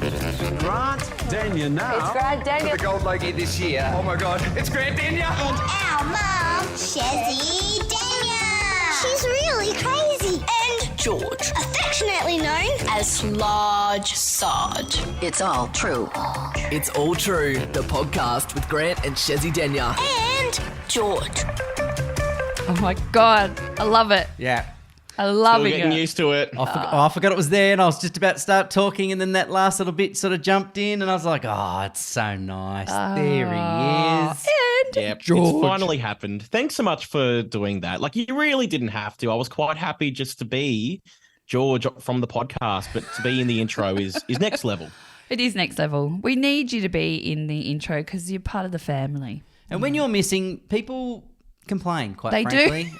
Grant Dania now. It's Grant Dania. The gold logie this year. Oh my God, it's Grant Dania. And our mum, Shazzy Dania. She's really crazy. And George, affectionately known as Large Sarge. It's all true. It's All True, the podcast with Grant and Shazzy Denya. and George. Oh my God, I love it. Yeah. I love Still it. getting used to it. I forgot it was there, and I was just about to start talking, and then that last little bit sort of jumped in, and I was like, oh, it's so nice. There he is. Yep, George. it's finally happened. Thanks so much for doing that. Like, you really didn't have to. I was quite happy just to be George from the podcast, but to be in the intro is next level. It is next level. We need you to be in the intro because you're part of the family. And when you're missing, people complain, quite They do. frankly.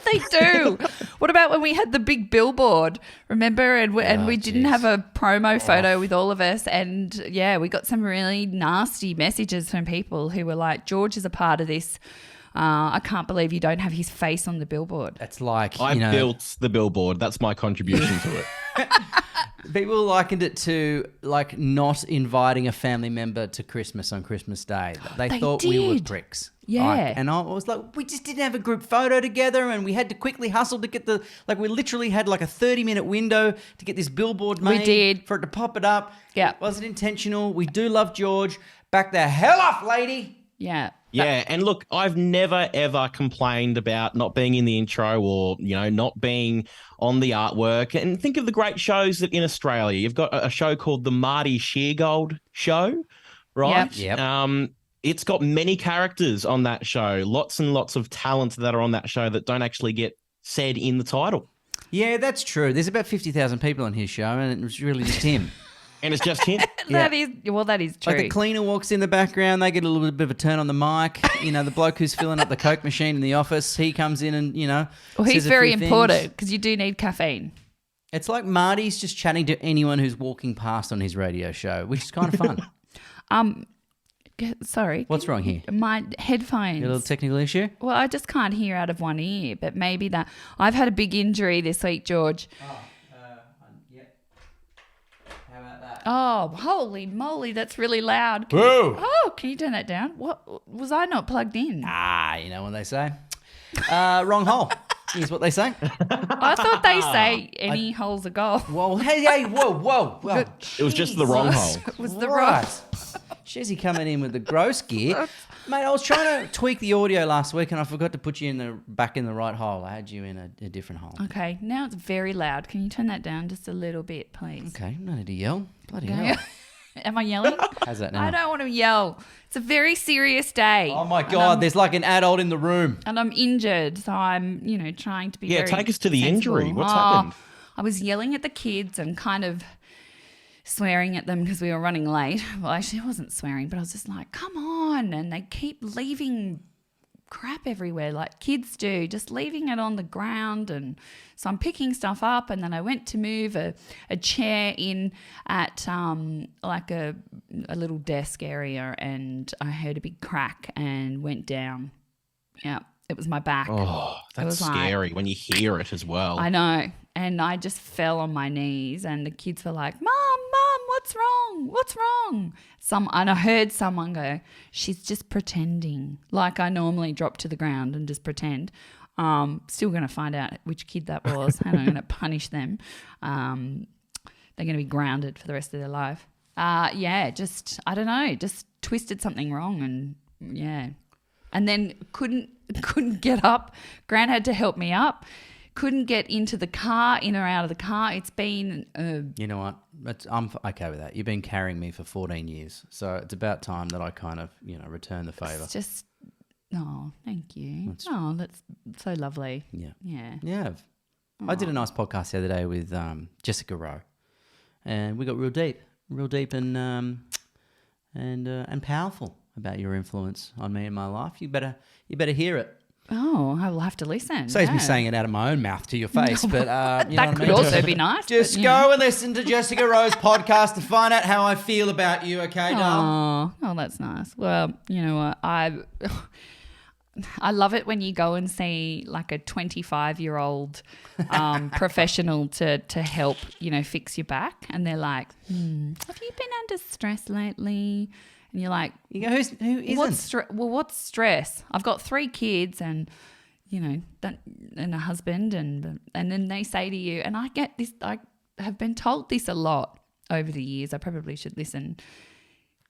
They do. What about when we had the big billboard? Remember? And we didn't have a promo photo with all of us. And yeah, we got some really nasty messages from people who were like, George is a part of this. I can't believe you don't have his face on the billboard. That's like, I built the billboard. That's my contribution to it. People likened it to like not inviting a family member to Christmas on Christmas Day. They thought we were did. pricks. Yeah. Like, and I was like, we just didn't have a group photo together, and we had to quickly hustle to get we literally had like a 30-minute window to get this billboard made. We did. For it to pop it up. Yeah. It wasn't intentional. We do love George. Back the hell off, lady. Yeah. Yeah, and look, I've never, ever complained about not being in the intro or, not being on the artwork. And think of the great shows that in Australia. You've got a show called the Marty Sheargold Show, right? Yep. It's got many characters on that show, lots and lots of talent that are on that show that don't actually get said in the title. Yeah, that's true. There's about 50,000 people on his show, and it was really just him. And it's just him. That is true. Like the cleaner walks in the background, they get a little bit of a turn on the mic. The bloke who's filling up the Coke machine in the office, he comes in and, Well, he's says a very few important things. because you do need caffeine. It's like Marty's just chatting to anyone who's walking past on his radio show, which is kind of fun. Sorry. What's wrong here? My headphones. A little technical issue? Well, I just can't hear out of one ear, but maybe that. I've had a big injury this week, George. Yeah. How about that? Oh, holy moly, that's really loud. Whoa. Can you turn that down? What was I not plugged in? You know what they say? Wrong hole is what they say. I thought they say any hole's a goal. Whoa, hey, whoa. It was just the wrong hole. It was the wrong. Shezzy coming in with the gross gear. Mate, I was trying to tweak the audio last week and I forgot to put you back in the right hole. I had you in a different hole. Okay, now it's very loud. Can you turn that down just a little bit, please? Okay, no need to yell. Bloody Okay. hell. Am I yelling? How's that now? I don't want to yell. It's a very serious day. Oh my God, there's like an adult in the room. And I'm injured, so I'm, trying to be very take us to the sensible. injury. What's happened? I was yelling at the kids and kind of swearing at them because we were running late. Well, actually, I wasn't swearing, but I was just like, come on. And they keep leaving crap everywhere like kids do, just leaving it on the ground. And so I'm picking stuff up, and then I went to move a chair in at like a little desk area, and I heard a big crack and went down. Yeah, it was my back. Oh, that's scary when you hear it as well. I know. And I just fell on my knees, and the kids were like, Mum, what's wrong? What's wrong? And I heard someone go, she's just pretending. Like I normally drop to the ground and just pretend. Still going to find out which kid that was, and I'm going to punish them. They're going to be grounded for the rest of their life. I don't know, just twisted something wrong, and yeah. And then couldn't get up. Grant had to help me up. Couldn't get into the car, in or out of the car. It's been... You know what? I'm okay with that. You've been carrying me for 14 years. So it's about time that I kind of, return the favour. It's just... Oh, thank you. That's so lovely. Yeah. Yeah. Yeah. I did a nice podcast the other day with Jessica Rowe. And we got real deep and powerful about your influence on me in my life. You better hear it. Oh, I will have to listen. Saves me saying it out of my own mouth to your face, but you know that what could I mean? also be nice. Just go and listen to Jessica Rowe's podcast to find out how I feel about you, okay, darling? Oh, that's nice. Well, you know what? I love it when you go and see like a 25-year-old professional to help, fix your back. And they're like, have you been under stress lately? And you're like, You go, who isn't? What's stress? I've got 3 kids and, and a husband. And then they say to you, and I get this, I have been told this a lot over the years. I probably should listen.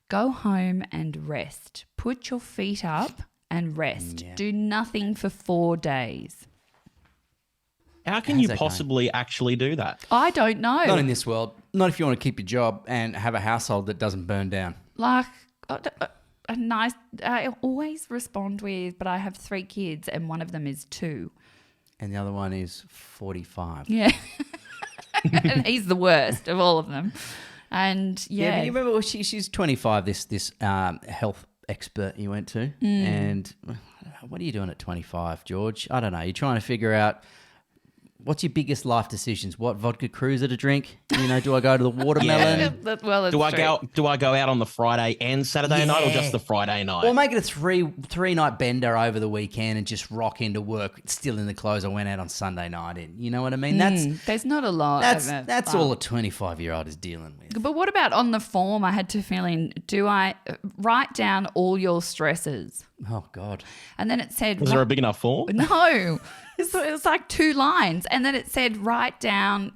Go home and rest. Put your feet up and rest. Yeah. Do nothing for 4 days. How can you possibly actually do that? I don't know. Not in this world. Not if you want to keep your job and have a household that doesn't burn down. Like a nice, I always respond with, but I have 3 kids and one of them is 2. And the other one is 45. Yeah. And he's the worst of all of them. And Yeah, but you remember she's 25, this health expert you went to. And what are you doing at 25, George? I don't know. You're trying to figure out what's your biggest life decisions? What vodka cruiser to drink? Do I go to the watermelon? Well, it's Do I true. go out on the Friday and Saturday night, or just the Friday night? Or make it a three night bender over the weekend and just rock into work still in the clothes I went out on Sunday night in. You know what I mean? There's not a lot. That's all a 25-year-old is dealing with. But what about on the form I had to fill in? Do I write down all your stresses? Oh God. And then it said, Was there a big enough form? No. It was like 2 lines. And then it said, write down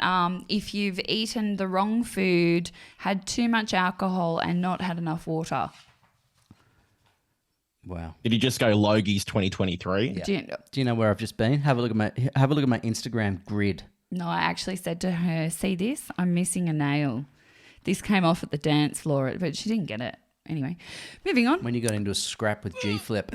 if you've eaten the wrong food, had too much alcohol and not had enough water. Wow. Did you just go Logie's 2023? Yeah. Do you know where I've just been? Have a look at my Instagram grid. No, I actually said to her, see this? I'm missing a nail. This came off at the dance floor, but she didn't get it. Anyway, moving on. When you got into a scrap with G Flip.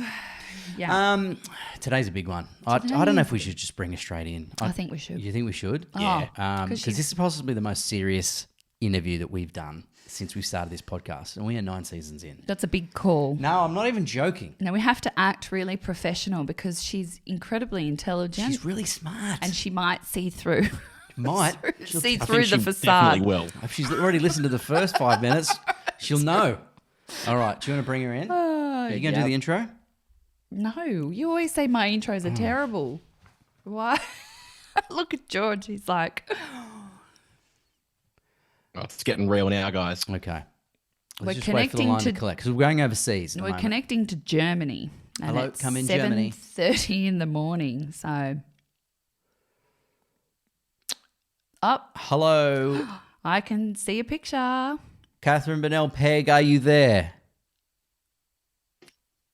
Yeah. Today's a big one. I don't know if we should just bring her straight in. I think we should. You think we should? Oh, Yeah. 'cause Because this is possibly the most serious interview that we've done since we started this podcast, and we are 9 seasons in. That's a big call. No, I'm not even joking. Now we have to act really professional because she's incredibly intelligent. She's really smart. and she might see through. might. see I through think the she facade. definitely will. If she's already listened to the first 5 minutes, she'll know. All right. Do you want to bring her in? Are you going to do the intro? No, you always say my intros are terrible. Why? Look at George. He's like, Oh, it's getting real now, guys. Okay. We're Let's just wait for the connecting line to to- collect because we're going overseas. at the we're moment. connecting to Germany. And Hello, it's come in, Germany. 7:30 in the morning. So, up, Hello, I can see a picture. Katherine Bennell-Pegg. Are you there?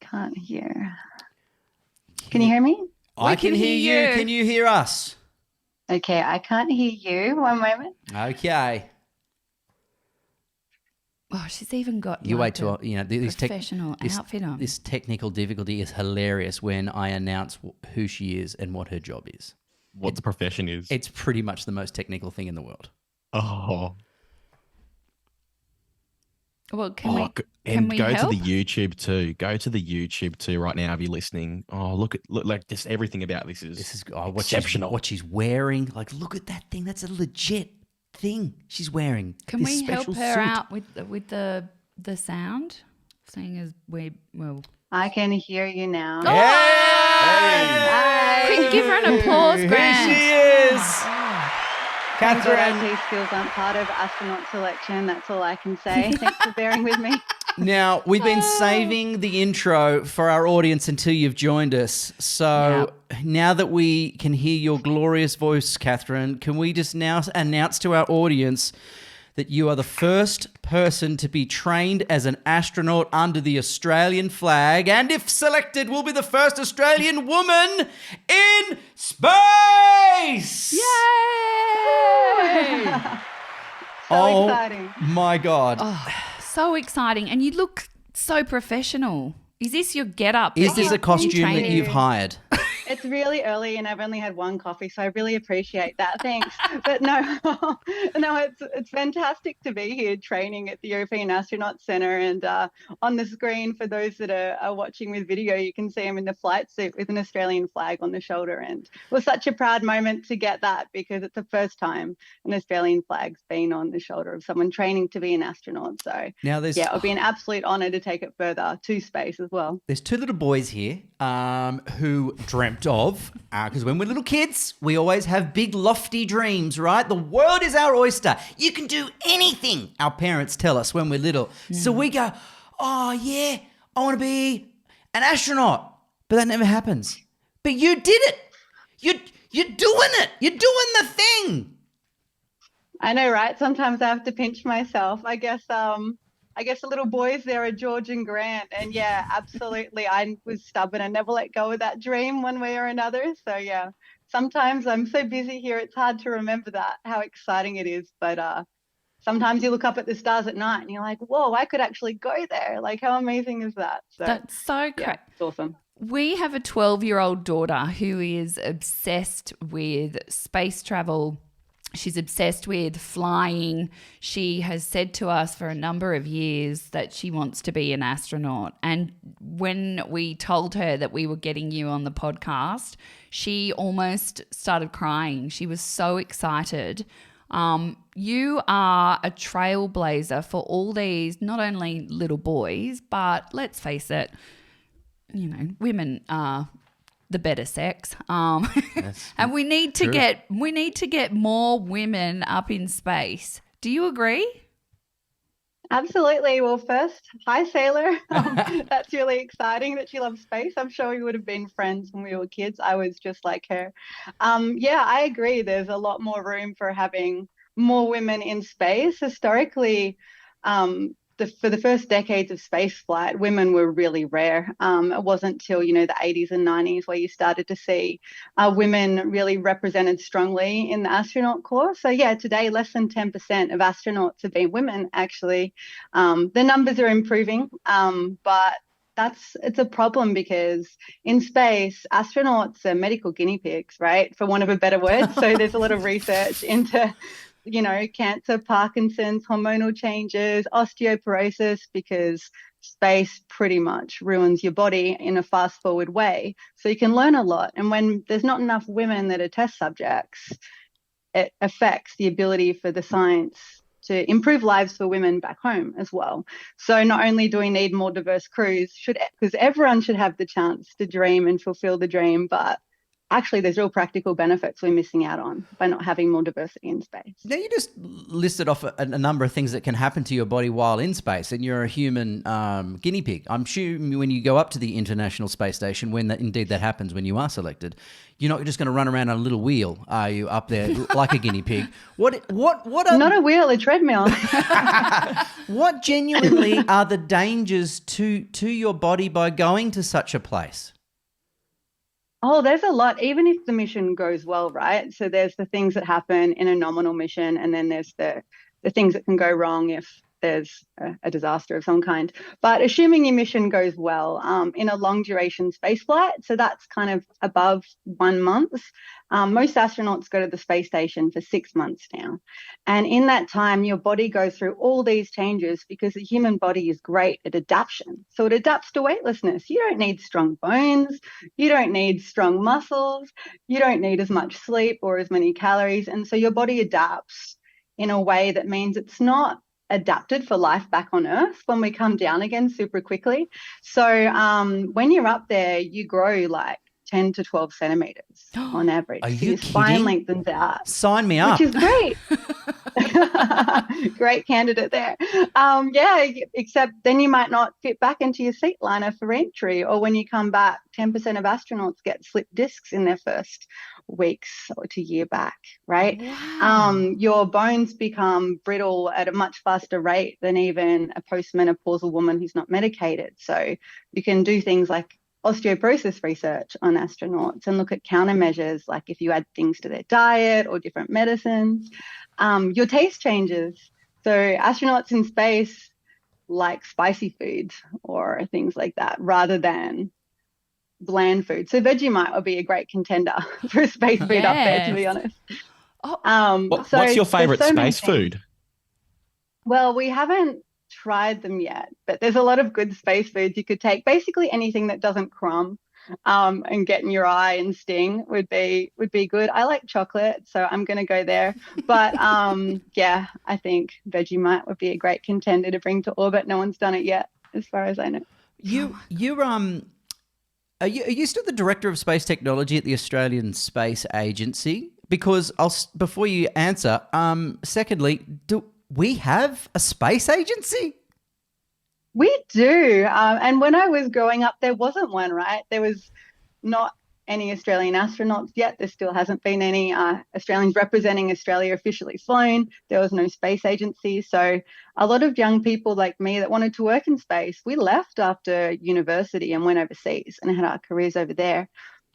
Can't hear. Can you hear me? I can can hear hear you. you. Can you hear us? Okay, I can't hear you. One moment. Okay. Oh, she's even got You like wait till this professional outfit on. This technical difficulty is hilarious when I announce who she is and what her job is. What the profession is. It's pretty much the most technical thing in the world. Oh. Well, can we Go help? to the YouTube too. Go to the YouTube too right now if you're listening. Oh, look like just everything about this is exceptional. What she's wearing. Like, look at that thing. That's a legit thing she's wearing. Can This we help special her suit. out with the sound? Seeing as I can hear you now. quick, give her an applause, Here Grant. she is. Thank God Katherine. IT skills aren't part of astronaut selection. That's all I can say. Thanks for bearing with me. Now, we've been saving the intro for our audience until you've joined us. So now that we can hear your glorious voice, Katherine, can we just now announce to our audience that you are the first person to be trained as an astronaut under the Australian flag, and if selected, will be the first Australian woman in space! Yay! So exciting. My God. So exciting, and you look so professional. Is this your get-up? Is this a costume that training. you've hired? It's really early and I've only had one coffee, so I really appreciate that. Thanks. But no, no, it's fantastic to be here training at the European Astronaut Centre. And on the screen, for those that are watching with video, you can see him in the flight suit with an Australian flag on the shoulder. And it was such a proud moment to get that, because it's the first time an Australian flag's been on the shoulder of someone training to be an astronaut. So Now yeah, it'll be an absolute honour to take it further to space as well. There's two little boys here who dreamt of, because when we're little kids, we always have big lofty dreams, right? The world is our oyster. You can do anything, our parents tell us when we're little. So we go, oh yeah, I want to be an astronaut. But that never happens. But you did it. You're doing it. You're doing the thing. I know, right? Sometimes I have to pinch myself. I guess the little boys there are George and Grant. And yeah, absolutely. I was stubborn and never let go of that dream one way or another. So yeah, sometimes I'm so busy here, it's hard to remember that, how exciting it is. But sometimes you look up at the stars at night and you're like, whoa, I could actually go there. Like, how amazing is that? So That's so great. yeah, it's awesome. We have a 12-year-old daughter who is obsessed with space travel. She's obsessed with flying. She has said to us for a number of years that she wants to be an astronaut. And when we told her that we were getting you on the podcast, she almost started crying. She was so excited. You are a trailblazer for all these, not only little boys, but let's face it, you know, women are the better sex. And we need to get more women up in space. Do you agree? Absolutely. Well, first, hi, Sailor. That's really exciting that she loves space. I'm sure we would have been friends when we were kids. I was just like her. Yeah, I agree. There's a lot more room for having more women in space. Historically, for the first decades of space flight, women were really rare. It wasn't till, the 80s and 90s where you started to see women really represented strongly in the astronaut corps. So yeah, today less than 10% of astronauts have been women, actually. The numbers are improving, but it's a problem, because in space, astronauts are medical guinea pigs, right? For want of a better word. So there's a lot of research into cancer, Parkinson's, hormonal changes, osteoporosis, because space pretty much ruins your body in a fast forward way. So you can learn a lot. And when there's not enough women that are test subjects, it affects the ability for the science to improve lives for women back home as well. So not only do we need more diverse crews, because everyone should have the chance to dream and fulfill the dream, but actually there's real practical benefits we're missing out on by not having more diversity in space. Now, you just listed off a number of things that can happen to your body while in space, and you're a human guinea pig. I'm sure when you go up to the International Space Station, when indeed that happens, when you are selected, you're not just going to run around on a little wheel, are you, up there like a guinea pig? Not a wheel, a treadmill. What genuinely are the dangers to your body by going to such a place? Oh, there's a lot, even if the mission goes well, right? So there's the things that happen in a nominal mission, and then there's the things that can go wrong if there's a disaster of some kind. But assuming your mission goes well, in a long duration space flight, so that's kind of above 1 month, most astronauts go to the space station for 6 months now. And in that time, your body goes through all these changes, because the human body is great at adaptation. So it adapts to weightlessness. You don't need strong bones. You don't need strong muscles. You don't need as much sleep or as many calories. And so your body adapts in a way that means it's not adapted for life back on Earth when we come down again super quickly. So when you're up there, you grow like 10 to 12 centimeters on average. Are so you your spine kidding? lengthens out. Sign me up. Which is great. Great candidate there. Yeah, except then you might not fit back into your seat liner for entry, or when you come back, 10% of astronauts get slip discs in their first weeks or to year back, right? Wow. Your bones become brittle at a much faster rate than even a postmenopausal woman who's not medicated. So you can do things like osteoporosis research on astronauts and look at countermeasures, like if you add things to their diet or different medicines. Your taste changes. So astronauts in space like spicy foods or things like that, rather than bland food. So Vegemite would be a great contender for a space food up there, to be Yes. honest. What's So your favorite there's so many space things. food? Well, we haven't tried them yet, but there's a lot of good space foods you could take. Basically anything that doesn't crumb and get in your eye and sting would be good. I like chocolate, so I'm going to go there. But yeah, I think Vegemite would be a great contender to bring to orbit. No one's done it yet, as far as I know. Are you still the director of space technology at the Australian Space Agency? Because before you answer, secondly, do we have a space agency? We do. And when I was growing up, there wasn't one, right? There was not any Australian astronauts yet. There still hasn't been any Australians representing Australia officially flown. There was no space agency. So a lot of young people like me that wanted to work in space, we left after university and went overseas and had our careers over there.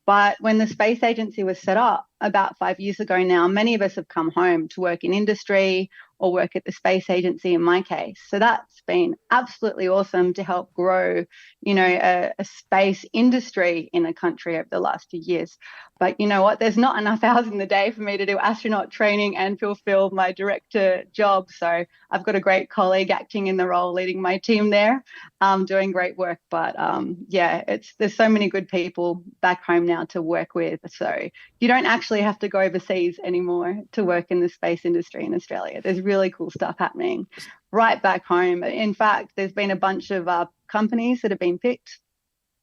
But when the space agency was set up about 5 years ago now, many of us have come home to work in industry or work at the space agency in my case. So that's been absolutely awesome to help grow, a space industry in a country over the last few years. But you know what? There's not enough hours in the day for me to do astronaut training and fulfill my director job. So I've got a great colleague acting in the role, leading my team there, doing great work. But yeah, there's so many good people back home now to work with. So you don't actually have to go overseas anymore to work in the space industry in Australia. There's really cool stuff happening right back home. In fact, there's been a bunch of companies that have been picked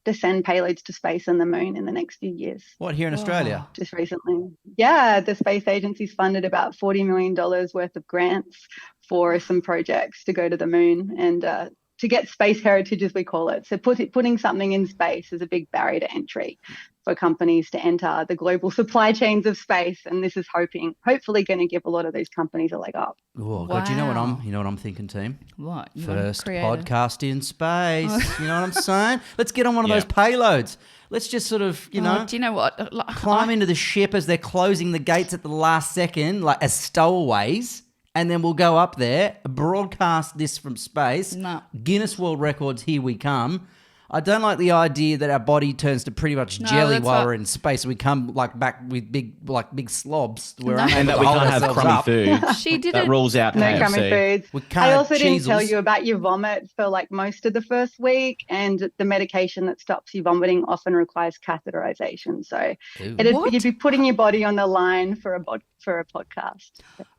to send payloads to space and the moon in the next few years. What, here in Australia? Just recently. Yeah, the space agency's funded about $40 million worth of grants for some projects to go to the moon and to get space heritage, as we call it. So putting something in space is a big barrier to entry for companies to enter the global supply chains of space. And this is hopefully going to give a lot of these companies a leg up. Oh God, you know what I'm thinking, team? What? First podcast in space. You know what I'm saying? Let's get on one of those payloads. Let's just sort of, do you know what? climb into the ship as they're closing the gates at the last second, like as stowaways. And then we'll go up there, broadcast this from space. No. Guinness World Records, here we come. I don't like the idea that our body turns to pretty much jelly while we're in space. We come back with big slobs. And that we can't have crummy food. She did that rules out No KFC. crummy foods. We can't I have also didn't tell cheesels. you about your vomit for like most of the first week, and the medication that stops you vomiting often requires catheterization. So you'd be putting your body on the line for a podcast.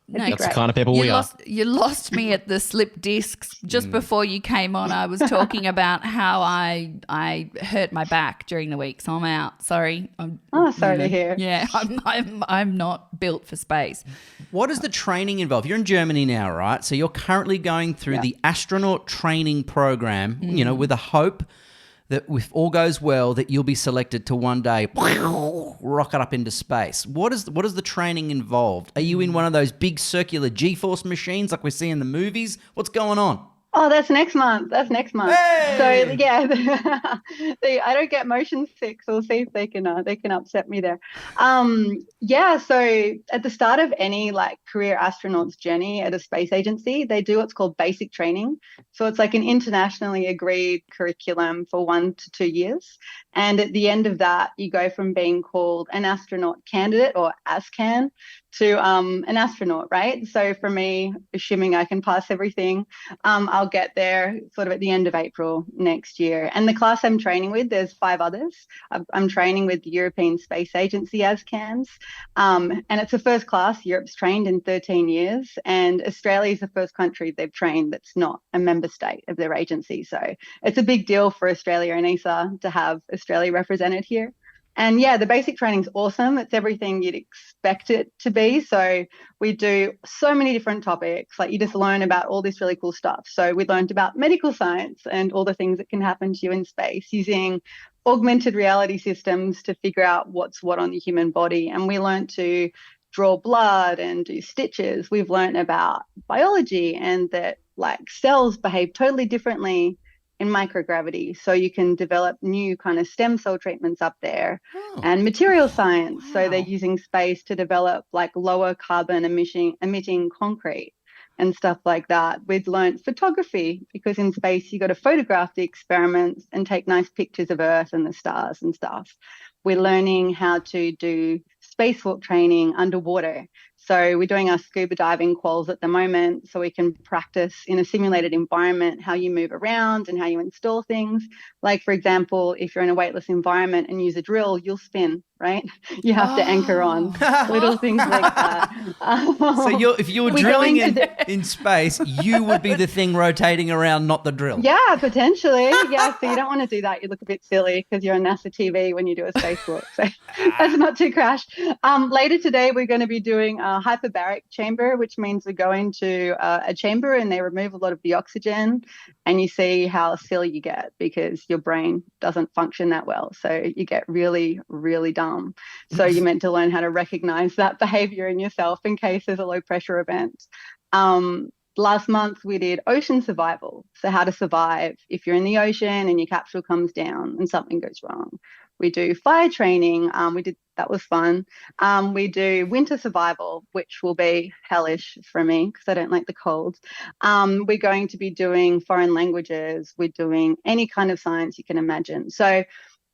That's the kind of people we are. You lost me at the slip discs just before you came on. I was talking about how I hurt my back during the week, so I'm out. Sorry. Sorry to hear. Yeah, I'm not built for space. What does the training involve? You're in Germany now, right? So you're currently going through the astronaut training program, with a hope that if all goes well, that you'll be selected to one day rocket up into space. What is the training involved? Are you in one of those big circular G-force machines like we see in the movies? What's going on? Oh, that's next month. Hey! So yeah, I don't get motion sick. So we'll see if they can upset me there. So at the start of any career astronaut's journey at a space agency, they do what's called basic training. So it's like an internationally agreed curriculum for 1 to 2 years. And at the end of that, you go from being called an astronaut candidate or ASCAN to an astronaut, right? So for me, assuming I can pass everything, I'll get there sort of at the end of April next year. And the class I'm training with, there's 5 others. I'm training with the European Space Agency ASCANs. And it's the first class Europe's trained in 13 years. And Australia is the first country they've trained that's not a member state of their agency. So it's a big deal for Australia and ESA to have Australia represented here. And yeah, the basic training's awesome. It's everything you'd expect it to be. So we do so many different topics. Like you just learn about all this really cool stuff. So we learned about medical science and all the things that can happen to you in space using augmented reality systems to figure out what's what on the human body. And we learned to draw blood and do stitches. We've learned about biology and that cells behave totally differently in microgravity, so you can develop new kind of stem cell treatments up there. And material science, so they're using space to develop lower carbon emitting concrete, and stuff like that. We'd learned photography because in space you got to photograph the experiments and take nice pictures of Earth and the stars and stuff. We're learning how to do spacewalk training underwater. So we're doing our scuba diving quals at the moment so we can practice in a simulated environment how you move around and how you install things. Like, for example, if you're in a weightless environment and use a drill, you'll spin, right? You have to anchor on, little things like that. So if you were drilling in space, you would be the thing rotating around, not the drill. Yeah, potentially. Yeah, so you don't want to do that. You look a bit silly because you're on NASA TV when you do a spacewalk. So that's not too crash. Later today, we're going to be doing a hyperbaric chamber, which means we go into a chamber and they remove a lot of the oxygen and you see how silly you get because your brain doesn't function that well. So you get really, really dumb. So you're meant to learn how to recognize that behavior in yourself in case there's a low pressure event. Last month we did ocean survival. So how to survive if you're in the ocean and your capsule comes down and something goes wrong. We do fire training. That was fun. We do winter survival, which will be hellish for me because I don't like the cold. We're going to be doing foreign languages. We're doing any kind of science you can imagine. So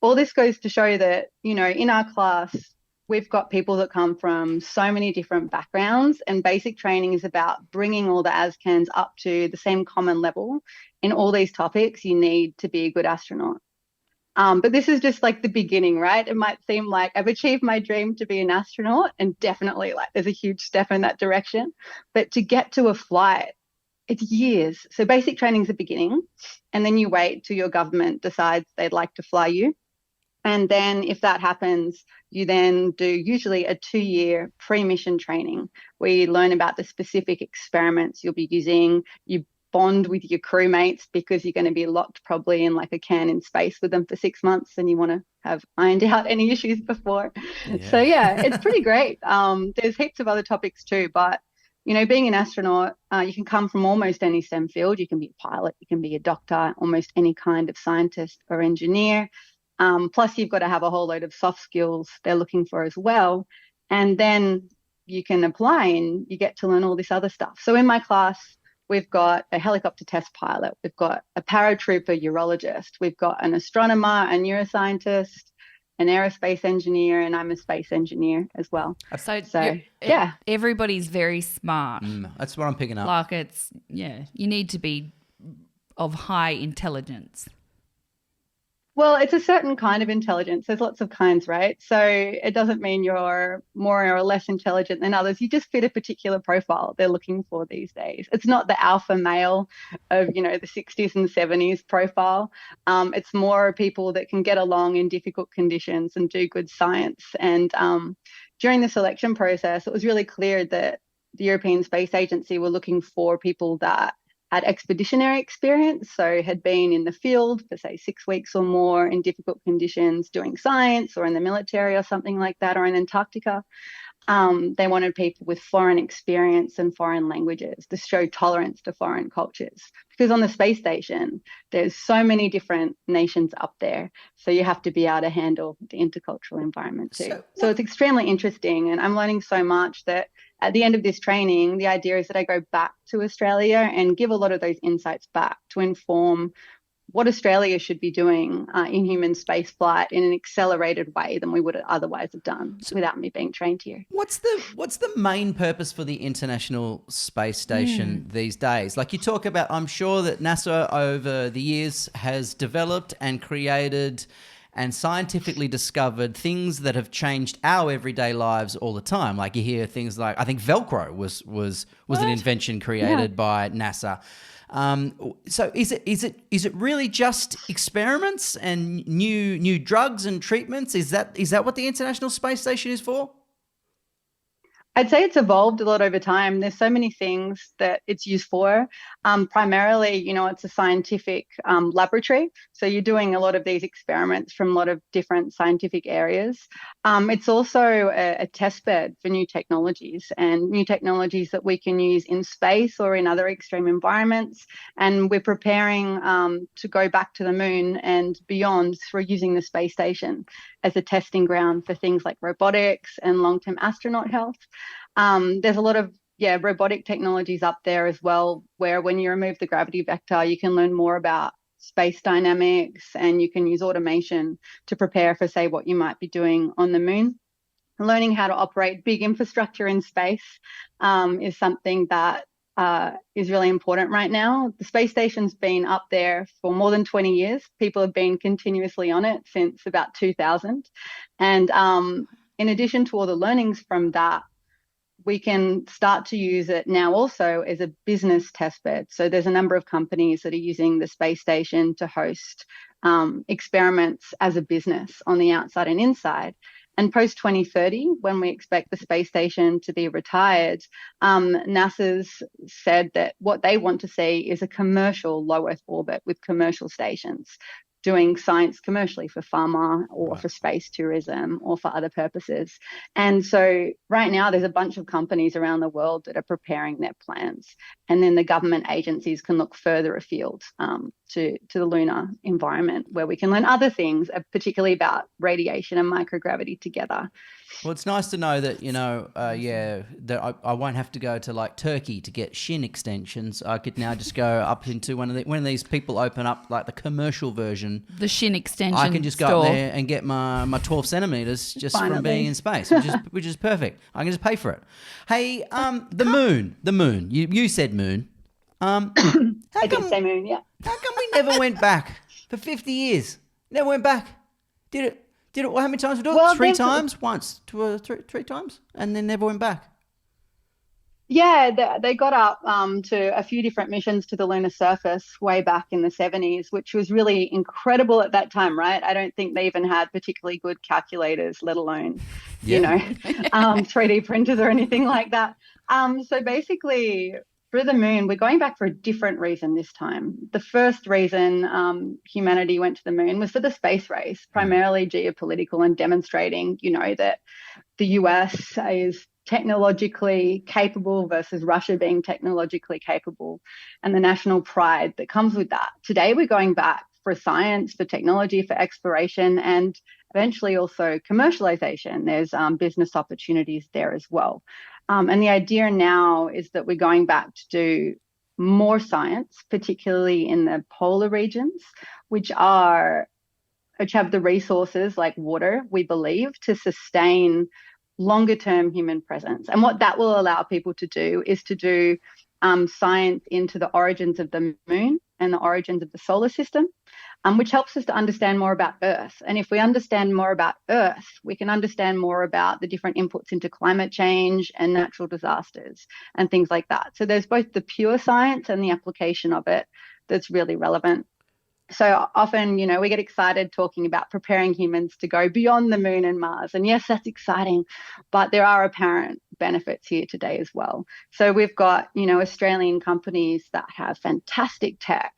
all this goes to show that, in our class, we've got people that come from so many different backgrounds, and basic training is about bringing all the ASCANs up to the same common level in all these topics you need to be a good astronaut. But this is just like the beginning, right? It might seem like I've achieved my dream to be an astronaut, and definitely like there's a huge step in that direction. But to get to a flight, it's years. So basic training is the beginning, and then you wait till your government decides they'd like to fly you. And then if that happens, you then do usually a 2-year pre-mission training where you learn about the specific experiments you'll be using. You bond with your crewmates because you're going to be locked probably in like a can in space with them for 6 months and you want to have ironed out any issues before. Yeah. So yeah, it's pretty great. There's heaps of other topics too, but being an astronaut, you can come from almost any STEM field. You can be a pilot, you can be a doctor, almost any kind of scientist or engineer. Plus you've got to have a whole load of soft skills they're looking for as well. And then you can apply and you get to learn all this other stuff. So in my class, we've got a helicopter test pilot, we've got a paratrooper urologist, we've got an astronomer, a neuroscientist, an aerospace engineer, and I'm a space engineer as well. So yeah. Everybody's very smart. That's what I'm picking up. Like you need to be of high intelligence. Well, it's a certain kind of intelligence. There's lots of kinds, right? So it doesn't mean you're more or less intelligent than others. You just fit a particular profile they're looking for these days. It's not the alpha male of, the 60s and 70s profile. It's more people that can get along in difficult conditions and do good science. And during the selection process, it was really clear that the European Space Agency were looking for people that had expeditionary experience, so had been in the field for, say, 6 weeks or more in difficult conditions doing science or in the military or something like that, or in Antarctica. They wanted people with foreign experience and foreign languages to show tolerance to foreign cultures. Because on the space station, there's so many different nations up there. So you have to be able to handle the intercultural environment too. So it's extremely interesting. And I'm learning so much that at the end of this training, the idea is that I go back to Australia and give a lot of those insights back to inform what Australia should be doing in human spaceflight in an accelerated way than we would otherwise have done without me being trained here. What's the main purpose for the International Space Station these days? Like you talk about, I'm sure that NASA over the years has developed and created and scientifically discovered things that have changed our everyday lives all the time. Like you hear things like, I think Velcro was an invention created by NASA. So is it really just experiments and new drugs and treatments? Is that what the International Space Station is for? I'd say it's evolved a lot over time. There's so many things that it's used for. Primarily, it's a scientific laboratory. So you're doing a lot of these experiments from a lot of different scientific areas. It's also a test bed for new technologies that we can use in space or in other extreme environments. And we're preparing to go back to the moon and beyond through using the space station as a testing ground for things like robotics and long-term astronaut health. There's a lot of robotic technologies up there as well, where when you remove the gravity vector, you can learn more about space dynamics, and you can use automation to prepare for, say, what you might be doing on the moon. Learning how to operate big infrastructure in space is something that is really important right now. The space station's been up there for more than 20 years. People have been continuously on it since about 2000. And in addition to all the learnings from that, we can start to use it now also as a business testbed. So there's a number of companies that are using the space station to host experiments as a business on the outside and inside. And post 2030, when we expect the space station to be retired, NASA's said that what they want to see is a commercial low Earth orbit with commercial stations doing science commercially for pharma or for space tourism or for other purposes. And so right now there's a bunch of companies around the world that are preparing their plans. And then the government agencies can look further afield to the lunar environment, where we can learn other things, particularly about radiation and microgravity together. Well, it's nice to know that, that I won't have to go to like Turkey to get shin extensions. I could now just go up into when these people open up like the commercial version. The shin extension I can just go store. up there and get my 12 centimeters just Finally. from being in space, which is perfect. I can just pay for it. Hey, the moon. You said moon. I did say moon, yeah. How come we never went back for 50 years? Never went back. Did it? Well, how many times we do it? Well, three times? Once? Three times? And then never went back? Yeah, they got up to a few different missions to the lunar surface way back in the 70s, which was really incredible at that time, right? I don't think they even had particularly good calculators, let alone, 3D printers or anything like that. So basically, for the moon, we're going back for a different reason this time. The first reason humanity went to the moon was for the space race, primarily geopolitical, and demonstrating, that the US is technologically capable versus Russia being technologically capable, and the national pride that comes with that. Today, we're going back for science, for technology, for exploration, and eventually also commercialization. There's business opportunities there as well. And the idea now is that we're going back to do more science, particularly in the polar regions, which have the resources like water, we believe, to sustain longer term human presence. And what that will allow people to do is to do science into the origins of the moon and the origins of the solar system, which helps us to understand more about Earth. And if we understand more about Earth, we can understand more about the different inputs into climate change and natural disasters and things like that. So there's both the pure science and the application of it that's really relevant. So often, we get excited talking about preparing humans to go beyond the moon and Mars. And yes, that's exciting, but there are apparent benefits here today as well. So we've got, Australian companies that have fantastic tech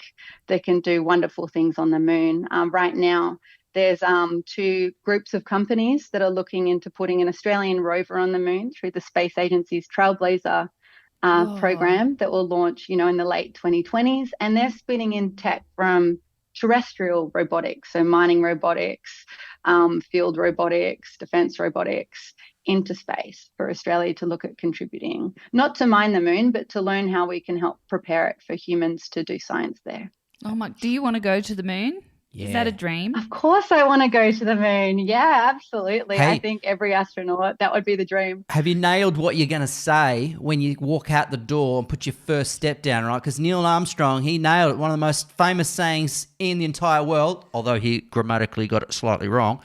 that can do wonderful things on the moon. Right now, there's two groups of companies that are looking into putting an Australian rover on the moon through the Space Agency's Trailblazer program that will launch, in the late 2020s. And they're spinning in tech from terrestrial robotics, so mining robotics, field robotics, defense robotics, into space for Australia to look at contributing, not to mine the moon, but to learn how we can help prepare it for humans to do science there. Oh my, do you want to go to the moon? Yeah. Is that a dream? Of course I want to go to the moon. Yeah, absolutely. Hey. I think every astronaut, that would be the dream. Have you nailed what you're going to say when you walk out the door and put your first step down, right? Because Neil Armstrong, he nailed it. One of the most famous sayings in the entire world, although he grammatically got it slightly wrong.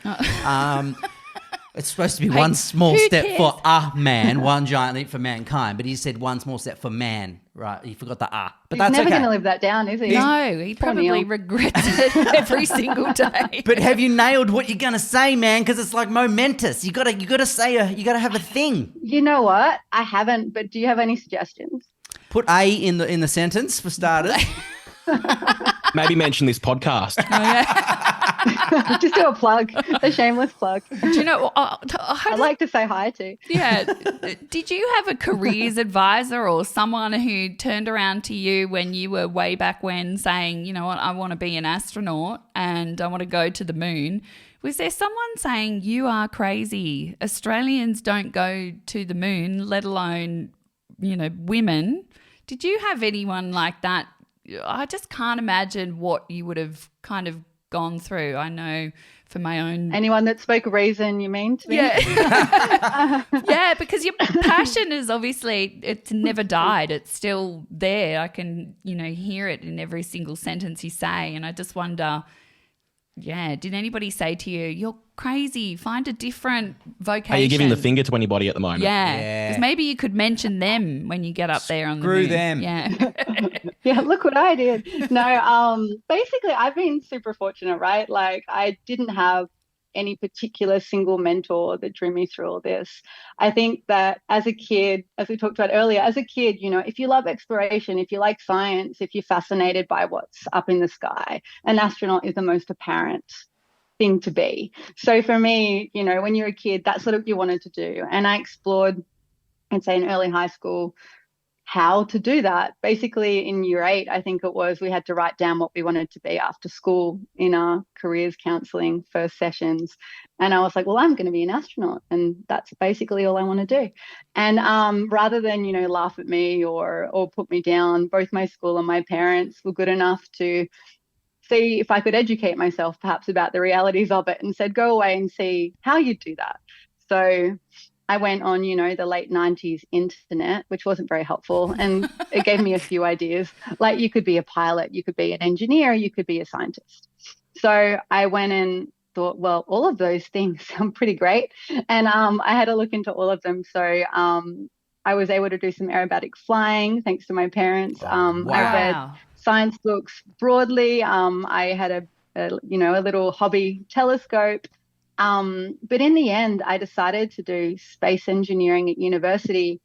It's supposed to be one small step for a man, one giant leap for mankind. But he said one small step for man, right? He forgot the ah. But He's that's never okay. going to live that down, is he? No, he probably Neil. regrets it every single day. But have you nailed what you're going to say, man? Because it's like momentous. You got to say you got to have a thing. You know what? I haven't, but do you have any suggestions? Put a in the sentence for starters. Maybe mention this podcast. Just do a plug, a shameless plug. Do you know, I'd like to say hi to. yeah, did you have a careers advisor or someone who turned around to you when you were way back when saying, you know what, I want to be an astronaut and I want to go to the moon? Was there someone saying, you are crazy, Australians don't go to the moon, let alone women. Did you have anyone like that? I just can't imagine what you would have kind of gone through. I know for my own... Anyone that spoke reason, you mean to me? Yeah. Yeah, because your passion is obviously, it's never died. It's still there. I can, hear it in every single sentence you say. And I just wonder, did anybody say to you, you're crazy, find a different vocation? Are you giving the finger to anybody at the moment? Yeah. Because maybe you could mention them when you get up there on the moon. Screw them. Yeah. Yeah, look what I did. No, basically I've been super fortunate, right? Like I didn't have any particular single mentor that drew me through all this. I think that as a kid, as we talked about earlier, as a kid, if you love exploration, if you like science, if you're fascinated by what's up in the sky, an astronaut is the most apparent thing to be. So for me, when you're a kid, that's what you wanted to do. And I explored, I'd say in early high school, how to do that. Basically in year 8, I think it was, we had to write down what we wanted to be after school in our careers counseling first sessions. And I was like, well, I'm going to be an astronaut. And that's basically all I want to do. And rather than, laugh at me or put me down, both my school and my parents were good enough to see if I could educate myself perhaps about the realities of it, and said, go away and see how you do that. So I went on, the late 90s internet, which wasn't very helpful. And it gave me a few ideas. Like you could be a pilot, you could be an engineer, you could be a scientist. So I went and thought, well, all of those things sound pretty great. And I had to look into all of them. So I was able to do some aerobatic flying thanks to my parents. I read science books broadly. I had a little hobby telescope. But in the end, I decided to do space engineering at university,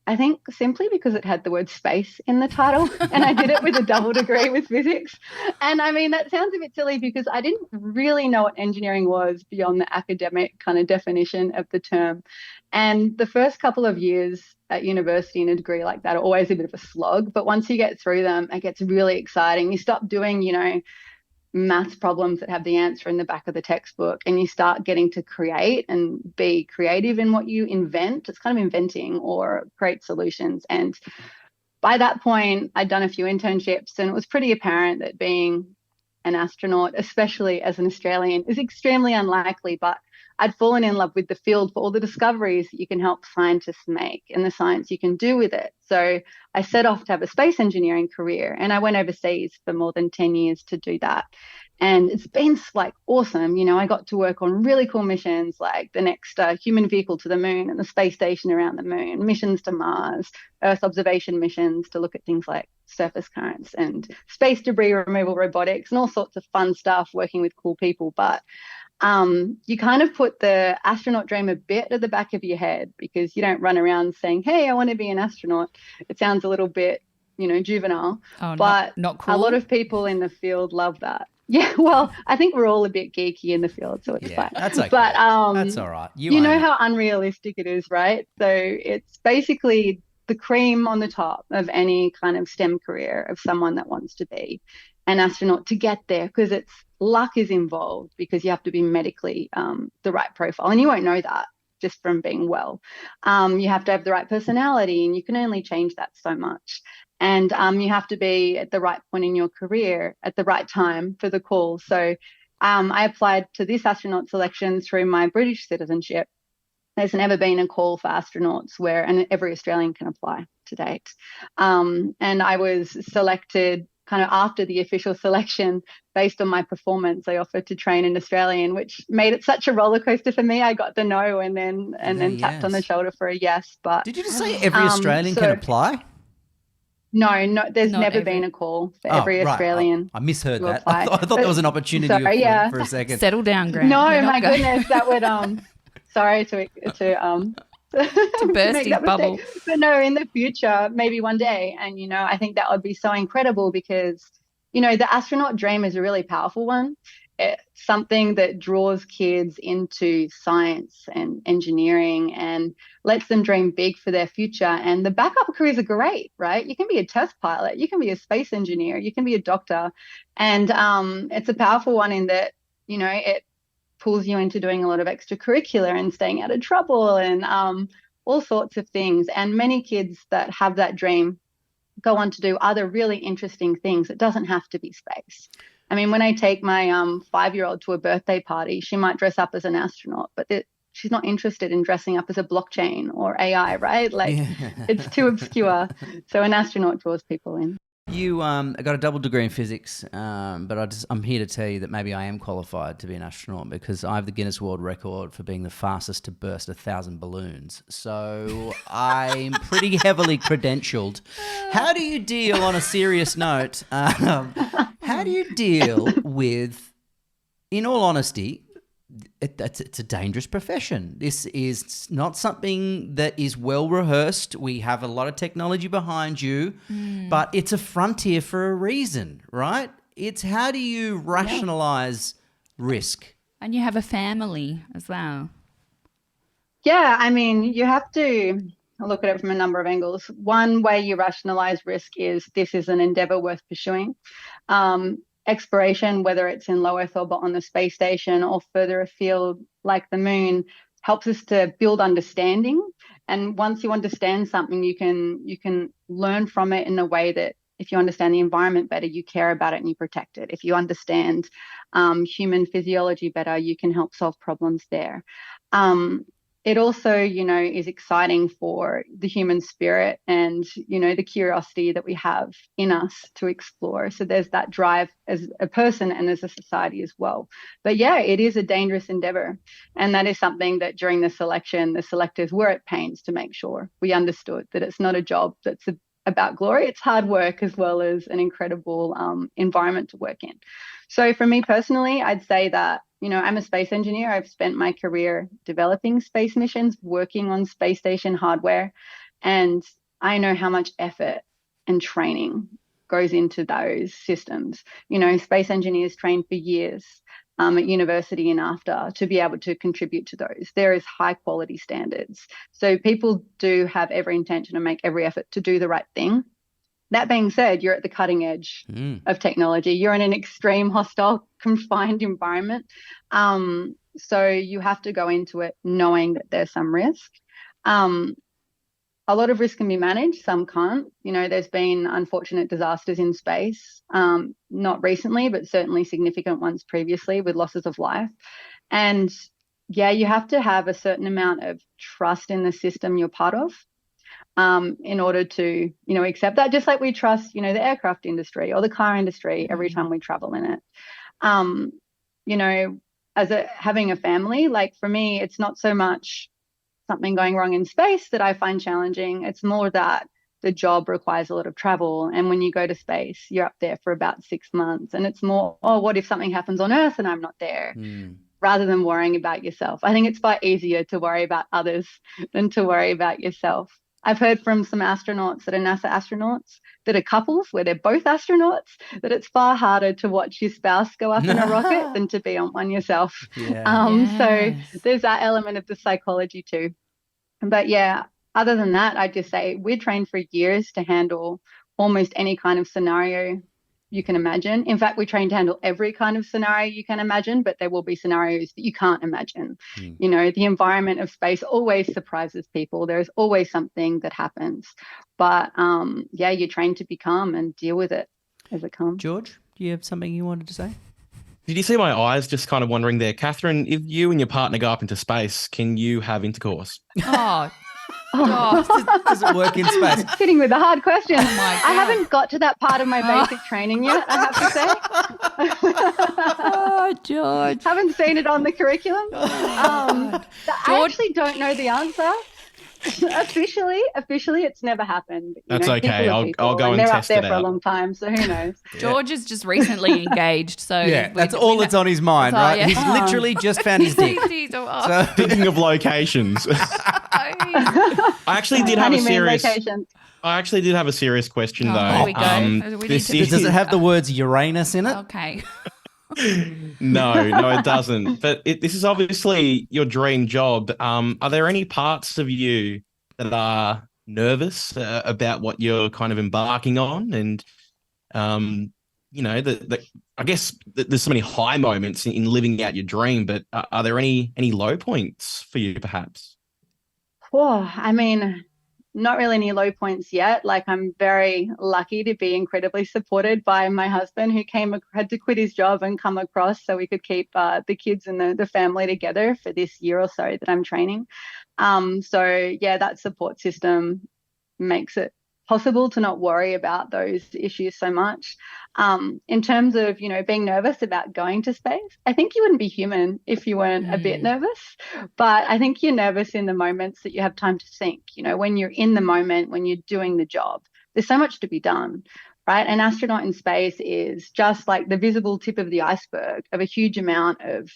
I think simply because it had the word space in the title, and I did it with a double degree with physics. And I mean, that sounds a bit silly because I didn't really know what engineering was beyond the academic kind of definition of the term. And the first couple of years at university in a degree like that are always a bit of a slog. But once you get through them, it gets really exciting. You stop doing, maths problems that have the answer in the back of the textbook, and you start getting to create and be creative in what you invent. It's kind of inventing or create solutions. And by that point, I'd done a few internships, and it was pretty apparent that being an astronaut, especially as an Australian, is extremely unlikely. But I'd fallen in love with the field for all the discoveries that you can help scientists make and the science you can do with it. So I set off to have a space engineering career, and I went overseas for more than 10 years to do that. And it's been awesome. I got to work on really cool missions like the next human vehicle to the moon and the space station around the moon, missions to Mars, Earth observation missions to look at things like surface currents and space debris removal robotics and all sorts of fun stuff working with cool people. But you kind of put the astronaut dream a bit at the back of your head because you don't run around saying, hey, I want to be an astronaut. It sounds a little bit, juvenile. Oh, but not cool. A lot of people in the field love that. Yeah, well, I think we're all a bit geeky in the field, so it's fine. That's okay. But that's all right. You know how unrealistic it is, right? So it's basically the cream on the top of any kind of STEM career of someone that wants to be an astronaut to get there, because it's luck is involved because you have to be medically the right profile, and you won't know that just from being well. You have to have the right personality, and you can only change that so much. And you have to be at the right point in your career at the right time for the call. So I applied to this astronaut selection through my British citizenship. There's never been a call for astronauts and every Australian can apply to date. And I was selected kind of after the official selection based on my performance. I offered to train an Australian, which made it such a roller coaster for me. I got the no and then tapped on the shoulder for a yes. But did you just say every Australian can apply? No, there's never been a call for every Australian. I misheard that. I thought there was an opportunity for a second. Settle down, Grant. No, my goodness, that would sorry to burst his bubble. But no, in the future, maybe one day, and I think that would be so incredible because the astronaut dream is a really powerful one. It's something that draws kids into science and engineering and lets them dream big for their future. And the backup careers are great, right? You can be a test pilot, you can be a space engineer, you can be a doctor. And it's a powerful one in that, it pulls you into doing a lot of extracurricular and staying out of trouble and all sorts of things. And many kids that have that dream go on to do other really interesting things. It doesn't have to be space. I mean, when I take my 5-year-old to a birthday party, she might dress up as an astronaut, but she's not interested in dressing up as a blockchain or AI, right? Like, it's too obscure. So an astronaut draws people in. You got a double degree in physics, but I'm here to tell you that maybe I am qualified to be an astronaut because I have the Guinness World Record for being the fastest to burst 1,000 balloons. So I'm pretty heavily credentialed. How do you deal, on a serious note, how do you deal with, in all honesty, it's a dangerous profession. This is not something that is well rehearsed. We have a lot of technology behind you, but it's a frontier for a reason, right? It's how do you rationalize risk? And you have a family as well. Yeah, I mean, you have to look at it from a number of angles. One way you rationalize risk is this is an endeavor worth pursuing. Exploration, whether it's in low Earth orbit on the space station or further afield like the moon, helps us to build understanding. And once you understand something, you can learn from it in a way that if you understand the environment better, you care about it and you protect it. If you understand human physiology better, you can help solve problems there. It also, is exciting for the human spirit and, the curiosity that we have in us to explore. So there's that drive as a person and as a society as well. But yeah, it is a dangerous endeavor. And that is something that during the selection, the selectors were at pains to make sure we understood that it's not a job that's about glory. It's hard work as well as an incredible environment to work in. So for me personally, I'd say that, I'm a space engineer. I've spent my career developing space missions, working on space station hardware, and I know how much effort and training goes into those systems. Space engineers train for years at university and after to be able to contribute to those. There is high quality standards. So people do have every intention and make every effort to do the right thing. That being said, you're at the cutting edge of technology. You're in an extreme, hostile, confined environment. So you have to go into it knowing that there's some risk. A lot of risk can be managed, some can't. There's been unfortunate disasters in space, not recently, but certainly significant ones previously with losses of life. And yeah, you have to have a certain amount of trust in the system you're part of. In order to, accept that, just like we trust, the aircraft industry or the car industry every time we travel in it. Having a family, like for me, it's not so much something going wrong in space that I find challenging. It's more that the job requires a lot of travel. And when you go to space, you're up there for about 6 months. And it's more, what if something happens on Earth and I'm not there? Rather than worrying about yourself. I think it's far easier to worry about others than to worry about yourself. I've heard from some astronauts that are NASA astronauts that are couples where they're both astronauts, that it's far harder to watch your spouse go up in a rocket than to be on one yourself. So there's that element of the psychology too. But yeah, other than that, I'd just say we're trained for years to handle almost any kind of scenario you can imagine. In fact, we train to handle every kind of scenario you can imagine, but there will be scenarios that you can't imagine. The environment of space always surprises people. There's always something that happens. But you're trained to be calm and deal with it as it comes. George, do you have something you wanted to say? Did you see my eyes just kind of wandering there? Katherine, if you and your partner go up into space, can you have intercourse? Does it work in space? Sitting with a hard question. Oh my God. I haven't got to that part of my basic training yet, I have to say. George. Haven't seen it on the curriculum. I actually don't know the answer. Officially, it's never happened. That's okay. I'll go and they're test up it there for out. a long time, so who knows? George is just recently engaged, so that's all that's on his mind, right? yeah. He's literally just found his dick. So, Thinking of locations. I actually did have a serious. I actually did have a serious question though. Here we go. does it have the words Uranus in it? Okay. No, it doesn't. But this is obviously your dream job. Are there any parts of you that are nervous about what you're kind of embarking on? And, I guess there's so many high moments in living out your dream, but are there any low points for you, perhaps? Oh, I mean, not really any low points yet. Like, I'm very lucky to be incredibly supported by my husband, who had to quit his job and come across so we could keep the kids and the family together for this year or so that I'm training. So yeah, that support system makes it possible to not worry about those issues so much. In terms of, being nervous about going to space, I think you wouldn't be human if you weren't a bit nervous. But I think you're nervous in the moments that you have time to think. When you're in the moment, when you're doing the job, there's so much to be done. Right. An astronaut in space is just like the visible tip of the iceberg of a huge amount of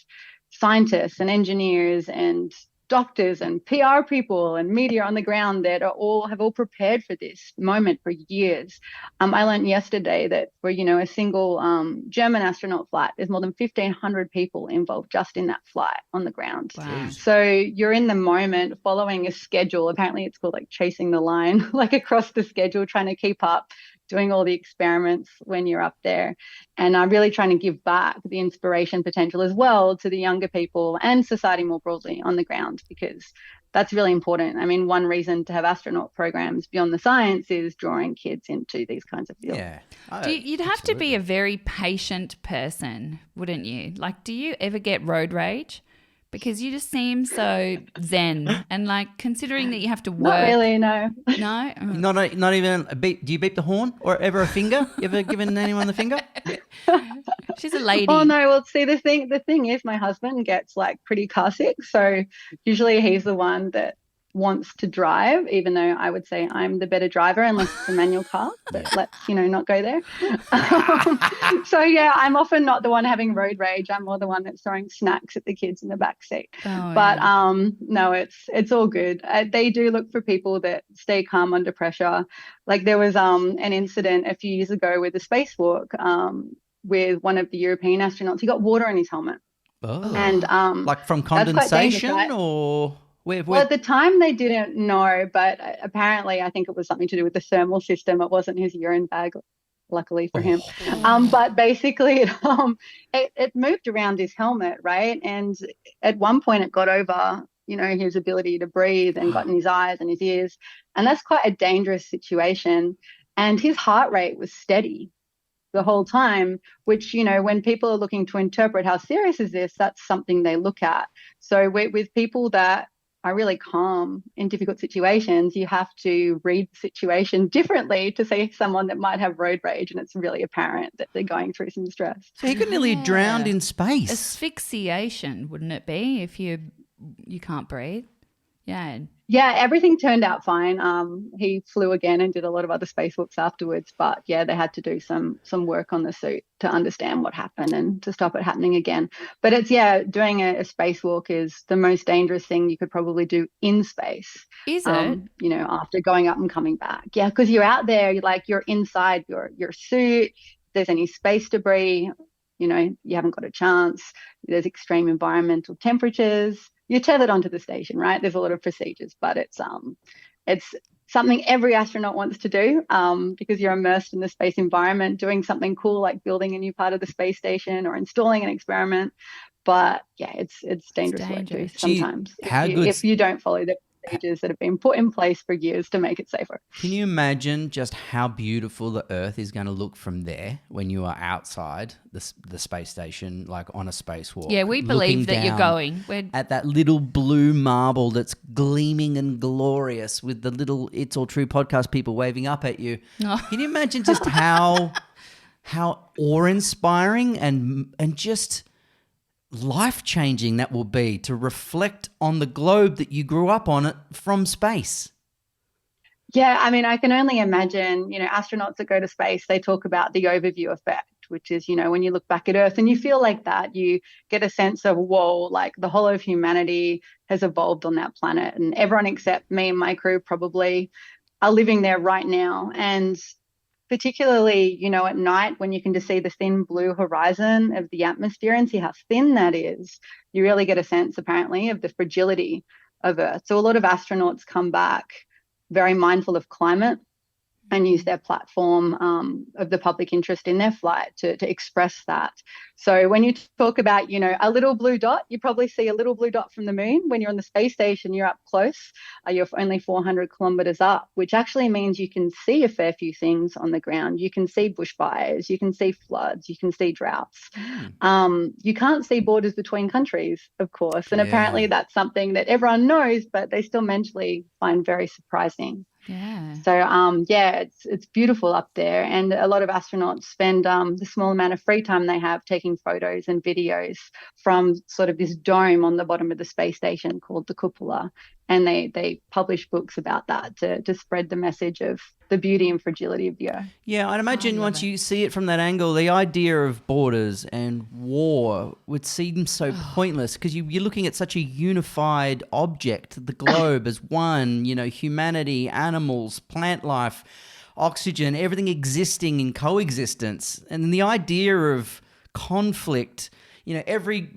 scientists and engineers and doctors and PR people and media on the ground that have all prepared for this moment for years. I learned yesterday that for a single German astronaut flight, there's more than 1,500 people involved just in that flight on the ground. Wow. So you're in the moment, following a schedule. Apparently, it's called like chasing the line, like across the schedule, trying to keep up, doing all the experiments when you're up there, and I'm really trying to give back the inspiration potential as well to the younger people and society more broadly on the ground, because that's really important. I mean, one reason to have astronaut programs beyond the science is drawing kids into these kinds of fields. Yeah. You'd have to be a very patient person, wouldn't you? Like, do you ever get road rage? Because you just seem so zen, and like, considering that you have to work. Not really, no. No? Not even a beep. Do you beep the horn or ever a finger? You ever given anyone the finger? She's a lady. Oh no, well, see, the thing is, my husband gets like pretty car sick, so usually he's the one that wants to drive, even though I would say I'm the better driver unless it's a manual car, but let's not go there. So yeah, I'm often not the one having road rage. I'm more the one that's throwing snacks at the kids in the back seat. But no, it's all good. They do look for people that stay calm under pressure. Like, there was an incident a few years ago with a spacewalk with one of the European astronauts. He got water in his helmet. Oh. And like from condensation, right? or Well, at the time they didn't know, but apparently I think it was something to do with the thermal system. It wasn't his urine bag, luckily for him. But basically it moved around his helmet, right? And at one point it got over, his ability to breathe, and got in his eyes and his ears. And that's quite a dangerous situation. And his heart rate was steady the whole time, which, when people are looking to interpret how serious is this, that's something they look at. So with people that are really calm in difficult situations, you have to read the situation differently to see someone that might have road rage and it's really apparent that they're going through some stress. So he got nearly drowned in space. Asphyxiation, wouldn't it be, if you can't breathe? Yeah. Yeah, everything turned out fine. He flew again and did a lot of other spacewalks afterwards, but yeah, they had to do some work on the suit to understand what happened and to stop it happening again. But it's, doing a spacewalk is the most dangerous thing you could probably do in space. Is it? After going up and coming back. Yeah, because you're out there, you're inside your suit. If there's any space debris, you haven't got a chance. There's extreme environmental temperatures. You're tethered onto the station, right? There's a lot of procedures, but it's something every astronaut wants to do, because you're immersed in the space environment, doing something cool like building a new part of the space station or installing an experiment. But yeah, it's dangerous work too sometimes. If you don't follow the procedures that have been put in place for years to make it safer. Can you imagine just how beautiful the Earth is going to look from there when you are outside the space station, like on a spacewalk? Yeah, we believe that you're going. We're at that little blue marble that's gleaming and glorious with the little It's All True podcast people waving up at you. Oh. Can you imagine just how awe-inspiring and just life-changing that will be to reflect on the globe that you grew up on it from space? Yeah, I mean, I can only imagine, astronauts that go to space, they talk about the overview effect, which is, when you look back at Earth and you feel like that, you get a sense of, whoa, like the whole of humanity has evolved on that planet, and everyone except me and my crew probably are living there right now. And particularly, at night when you can just see the thin blue horizon of the atmosphere and see how thin that is, you really get a sense, apparently, of the fragility of Earth. So a lot of astronauts come back very mindful of climate and use their platform of the public interest in their flight to express that. So when you talk about, a little blue dot, you probably see a little blue dot from the moon. When you're on the space station, you're up close. You're only 400 kilometers up, which actually means you can see a fair few things on the ground. You can see bushfires, you can see floods, you can see droughts. You can't see borders between countries, of course. And apparently that's something that everyone knows, but they still mentally find very surprising. Yeah. So, it's beautiful up there. And a lot of astronauts spend the small amount of free time they have taking photos and videos from sort of this dome on the bottom of the space station called the cupola. And they publish books about that to spread the message of the beauty and fragility of the Earth. Yeah, I'd imagine once you see it from that angle, the idea of borders and war would seem so pointless because you're looking at such a unified object, the globe as one, humanity, animals, plant life, oxygen, everything existing in coexistence. And the idea of conflict, every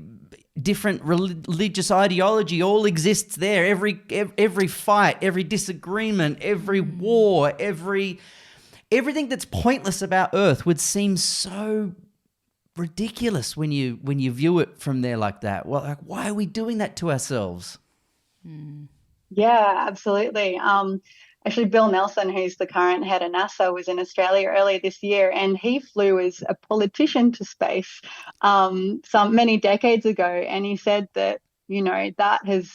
different religious ideology all exists there. Every fight, every disagreement, every war, everything that's pointless about Earth would seem so ridiculous when you view it from there like that. Well, why are we doing that to ourselves? Yeah, absolutely. Actually, Bill Nelson, who's the current head of NASA, was in Australia earlier this year, and he flew as a politician to space many decades ago. And he said that, that has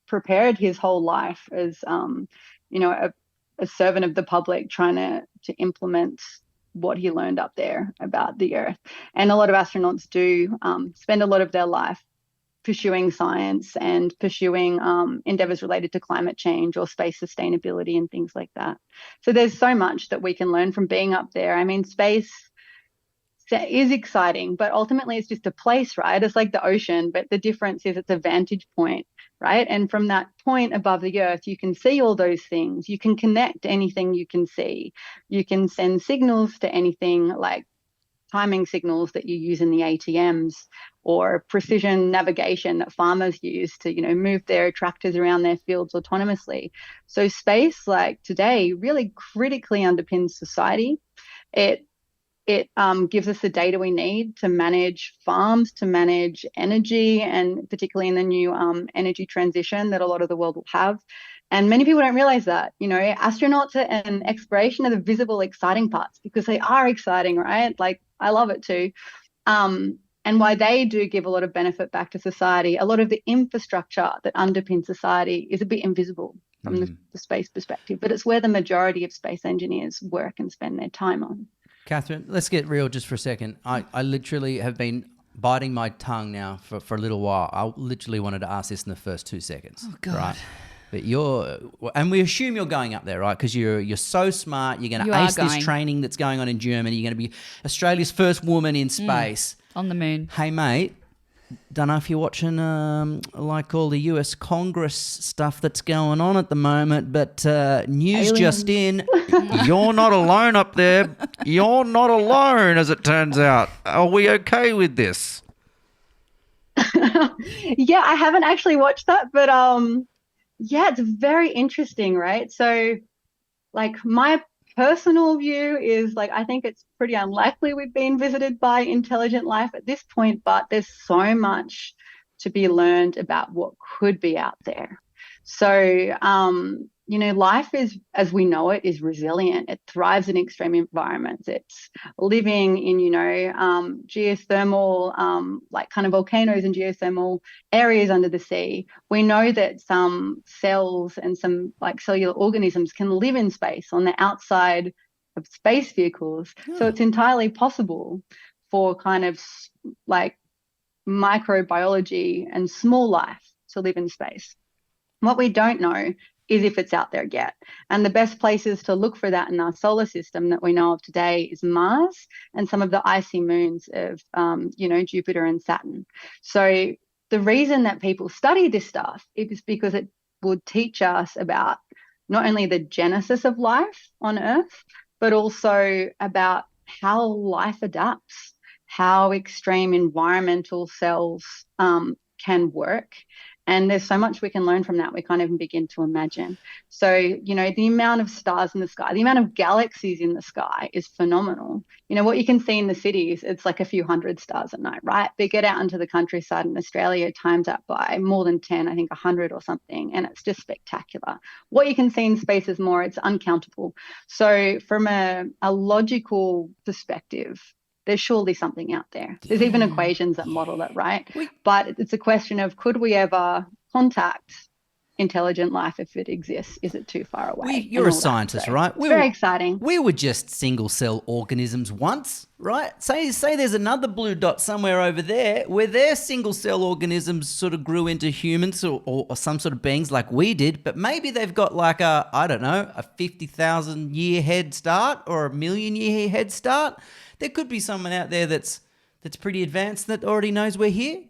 prepared his whole life as, a servant of the public trying to implement what he learned up there about the Earth. And a lot of astronauts do spend a lot of their life pursuing science and pursuing endeavors related to climate change or space sustainability and things like that. So there's so much that we can learn from being up there. I mean, space is exciting, but ultimately it's just a place, right? It's like the ocean, but the difference is it's a vantage point, right? And from that point above the Earth, you can see all those things. You can connect anything you can see. You can send signals to anything like timing signals that you use in the ATMs or precision navigation that farmers use to, move their tractors around their fields autonomously. So space, like today, really critically underpins society. It gives us the data we need to manage farms, to manage energy, and particularly in the new energy transition that a lot of the world will have. And many people don't realize that, astronauts and exploration are the visible, exciting parts because they are exciting, right? Like, I love it too. And why they do give a lot of benefit back to society, a lot of the infrastructure that underpins society is a bit invisible from the space perspective, but it's where the majority of space engineers work and spend their time on. Katherine, let's get real just for a second. I literally have been biting my tongue now for a little while. I literally wanted to ask this in the first 2 seconds. Oh, God. Right? But and we assume you're going up there, right? Because you're so smart. You're going to ace this training that's going on in Germany. You're going to be Australia's first woman in space. On the moon. Hey, mate, don't know if you're watching like all the US Congress stuff that's going on at the moment, but news just in, you're not alone up there. You're not alone, as it turns out. Are we okay with this? Yeah, I haven't actually watched that, but yeah, it's very interesting, right? So, like, my personal view is, like, I think it's pretty unlikely we've been visited by intelligent life at this point, but there's so much to be learned about what could be out there. So, life is, as we know it, is resilient. It thrives in extreme environments. It's living in, geothermal, like kind of volcanoes and geothermal areas under the sea. We know that some cells and some like cellular organisms can live in space on the outside of space vehicles. So it's entirely possible for kind of like microbiology and small life to live in space. What we don't know is if it's out there yet. And the best places to look for that in our solar system that we know of today is Mars and some of the icy moons of, Jupiter and Saturn. So the reason that people study this stuff is because it would teach us about not only the genesis of life on Earth, but also about how life adapts, how extreme environmental cells can work, And there's so much we can learn from that we can't even begin to imagine. So, the amount of stars in the sky, the amount of galaxies in the sky is phenomenal. What you can see in the cities, it's like a few hundred stars at night, right? But get out into the countryside in Australia, times that by more than 10, I think 100 or something, and it's just spectacular. What you can see in space is more, it's uncountable. So from a logical perspective, there's surely something out there. There's even equations that model it, right? But it's a question of, could we ever contact intelligent life if it exists? Is it too far away? You're a scientist, right? It's very exciting. We were just single-cell organisms once, right? Say there's another blue dot somewhere over there where their single-cell organisms sort of grew into humans or some sort of beings like we did, but maybe they've got like a 50,000-year head start or a 1,000,000-year head start. There could be someone out there that's pretty advanced that already knows we're here.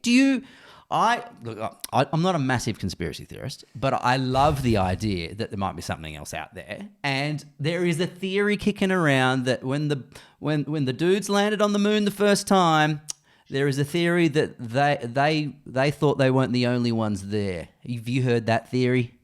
I'm not a massive conspiracy theorist, but I love the idea that there might be something else out there. And there is a theory kicking around that when the dudes landed on the moon the first time, there is a theory that they thought they weren't the only ones there. Have you heard that theory?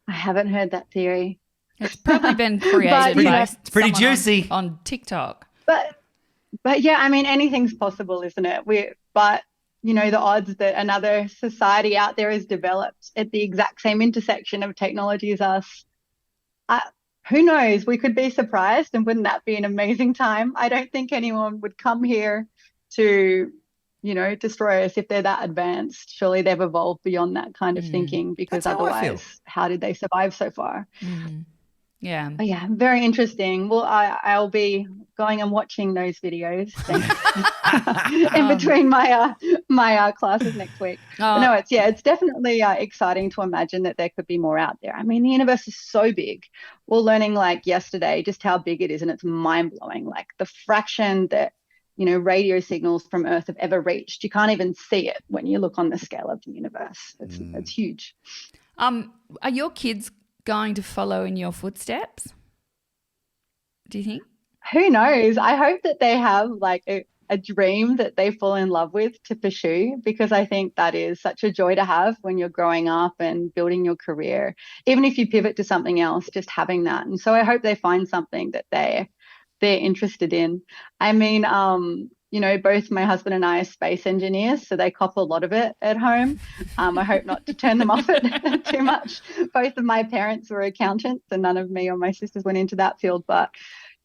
I haven't heard that theory. It's probably been created by it's pretty juicy on TikTok. But yeah, I mean, anything's possible, isn't it? The odds that another society out there is developed at the exact same intersection of technology as us, who knows? We could be surprised, and wouldn't that be an amazing time? I don't think anyone would come here to, destroy us if they're that advanced. Surely they've evolved beyond that kind of thinking, because otherwise, how did they survive so far? Yeah. But yeah, very interesting. Well, I'll be going and watching those videos in between my classes next week. But no, it's definitely exciting to imagine that there could be more out there. I mean, the universe is so big. We're learning like yesterday just how big it is, and it's mind blowing. Like the fraction that radio signals from Earth have ever reached, you can't even see it when you look on the scale of the universe. It's huge. Are your kids going to follow in your footsteps, do you think? Who knows? I hope that they have like a dream that they fall in love with to pursue, because I think that is such a joy to have when you're growing up and building your career. Even if you pivot to something else, just having that. And so I hope they find something that they're interested in. I mean, both my husband and I are space engineers, so they cop a lot of it at home. I hope not to turn them off it too much. Both of my parents were accountants, and none of me or my sisters went into that field. But,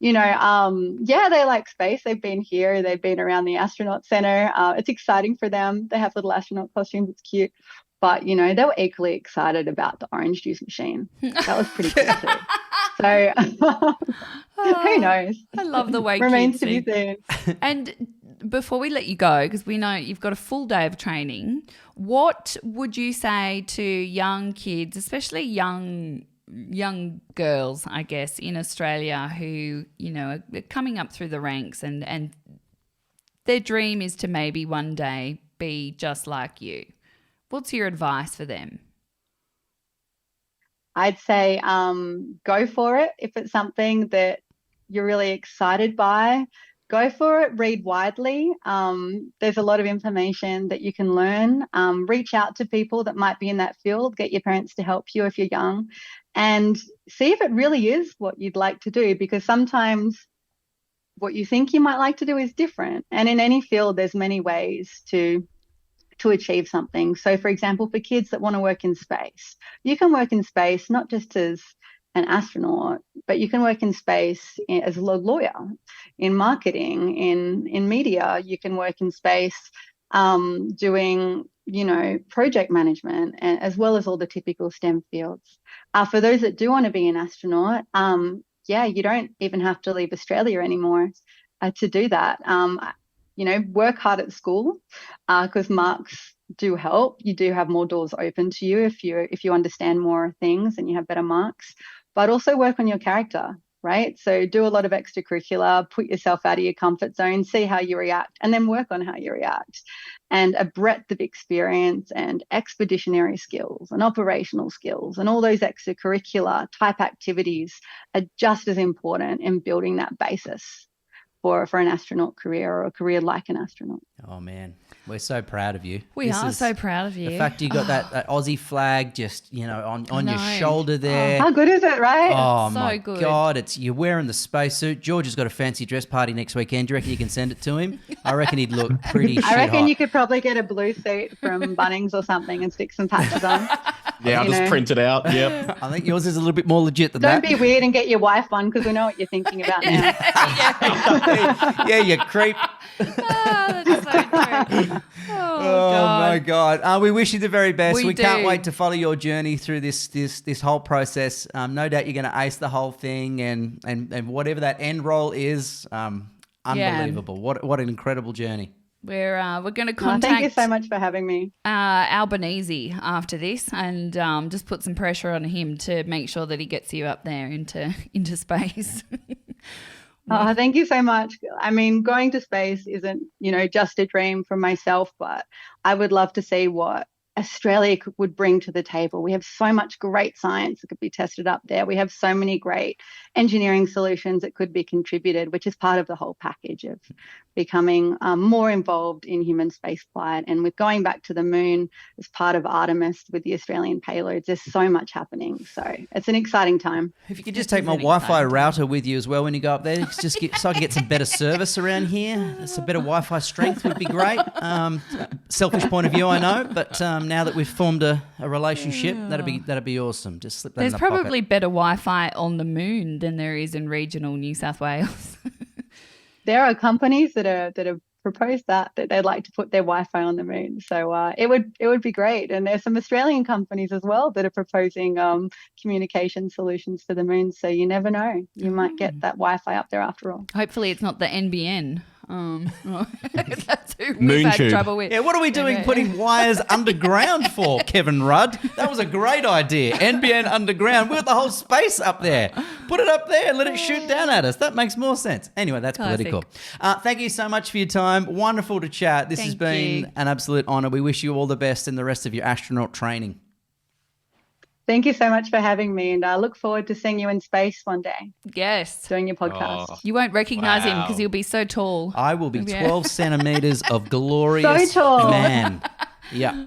they like space. They've been here. They've been around the Astronaut Center. It's exciting for them. They have little astronaut costumes. It's cute. But, they were equally excited about the orange juice machine. That was pretty cool too. So who knows? I love the way remains kids to be seen. And before we let you go, because we know you've got a full day of training, what would you say to young kids, especially young girls, I guess, in Australia who, are coming up through the ranks and their dream is to maybe one day be just like you? What's your advice for them? I'd say go for it. If it's something that you're really excited by, go for it. Read widely. There's a lot of information that you can learn. Reach out to people that might be in that field. Get your parents to help you if you're young, and see if it really is what you'd like to do, because sometimes what you think you might like to do is different. And in any field, there's many ways to achieve something. So, for example, for kids that want to work in space, you can work in space not just as an astronaut, but you can work in space as a lawyer, in marketing, in media. You can work in space doing, project management, as well as all the typical STEM fields. For those that do want to be an astronaut, you don't even have to leave Australia anymore to do that. Work hard at school, because marks do help. You do have more doors open to you if you understand more things and you have better marks. But also work on your character, right? So do a lot of extracurricular, put yourself out of your comfort zone, see how you react, and then work on how you react. And a breadth of experience and expeditionary skills and operational skills and all those extracurricular type activities are just as important in building that basis for an astronaut career, or a career like an astronaut. Oh, man. We're so proud of you. We are so proud of you. The fact you got that Aussie flag just, on your shoulder there. How good is it, right? Oh, So my good. God. You're wearing the spacesuit. George has got a fancy dress party next weekend. Do you reckon you can send it to him? I reckon he'd look pretty shit I reckon hot. you could probably get a blue suit from Bunnings or something and stick some patches on. Yeah, I'll You just know. print it out. Yep. I think yours is a little bit more legit than Don't that. be weird and get your wife one because we know what you're thinking about now. Yeah, you creep. Ah, that's so true. Oh my God! We wish you the very best. We We can't do. wait to follow your journey through this whole process. No doubt you're going to ace the whole thing, and whatever that end role is, unbelievable. What an incredible journey. We're going to Oh, contact thank you so much for having me. Albanese after this, and just put some pressure on him to make sure that he gets you up there into space. Oh, thank you so much. I mean, going to space isn't, just a dream for myself, but I would love to see what Australia would bring to the table. We have so much great science that could be tested up there. We have so many great engineering solutions that could be contributed, which is part of the whole package of becoming more involved in human spaceflight. And with going back to the moon as part of Artemis with the Australian payloads, there's so much happening. So it's an exciting time. If you could just take my Wi-Fi router with you as well when you go up there, so I can get some better service around here. Some better Wi-Fi strength would be great. Selfish point of view, I know, but now that we've formed a relationship, that'd be awesome. Just slip that There's in the pocket. probably better Wi-Fi on the moon than there is in regional New South Wales. There are companies that have proposed that they'd like to put their Wi-Fi on the moon. So it would be great. And there's some Australian companies as well that are proposing communication solutions for the moon. So you never know, you might get that Wi-Fi up there after all. Hopefully it's not the NBN. That's who Moon we've had tube. trouble with. Yeah, what are we doing putting wires underground for, Kevin Rudd? That was a great idea. NBN underground. We've got the whole space up there. Put it up there and let it shoot down at us. That makes more sense. Anyway, that's Classic. political. Thank you so much for your time. Wonderful to chat. This has Thank been you. an absolute honour. We wish you all the best in the rest of your astronaut training. Thank you so much for having me, and I look forward to seeing you in space one day, Yes. doing your podcast. You won't recognise him Wow. because he'll be so tall. I will be Yeah. 12 centimetres of glorious So tall. man. Yeah.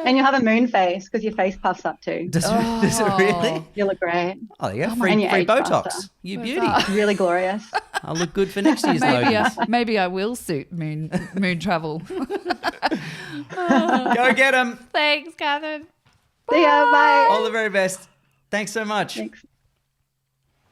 And you'll have a moon face because your face puffs up too. Does it really? You look great. Oh, yeah. And Free you age Botox. faster. You beauty. Really glorious. I'll look good for next year's Maybe Logans. maybe I will suit moon travel. Go get them. Thanks, Katherine. See ya. Bye. All the very best. Thanks so much. Thanks.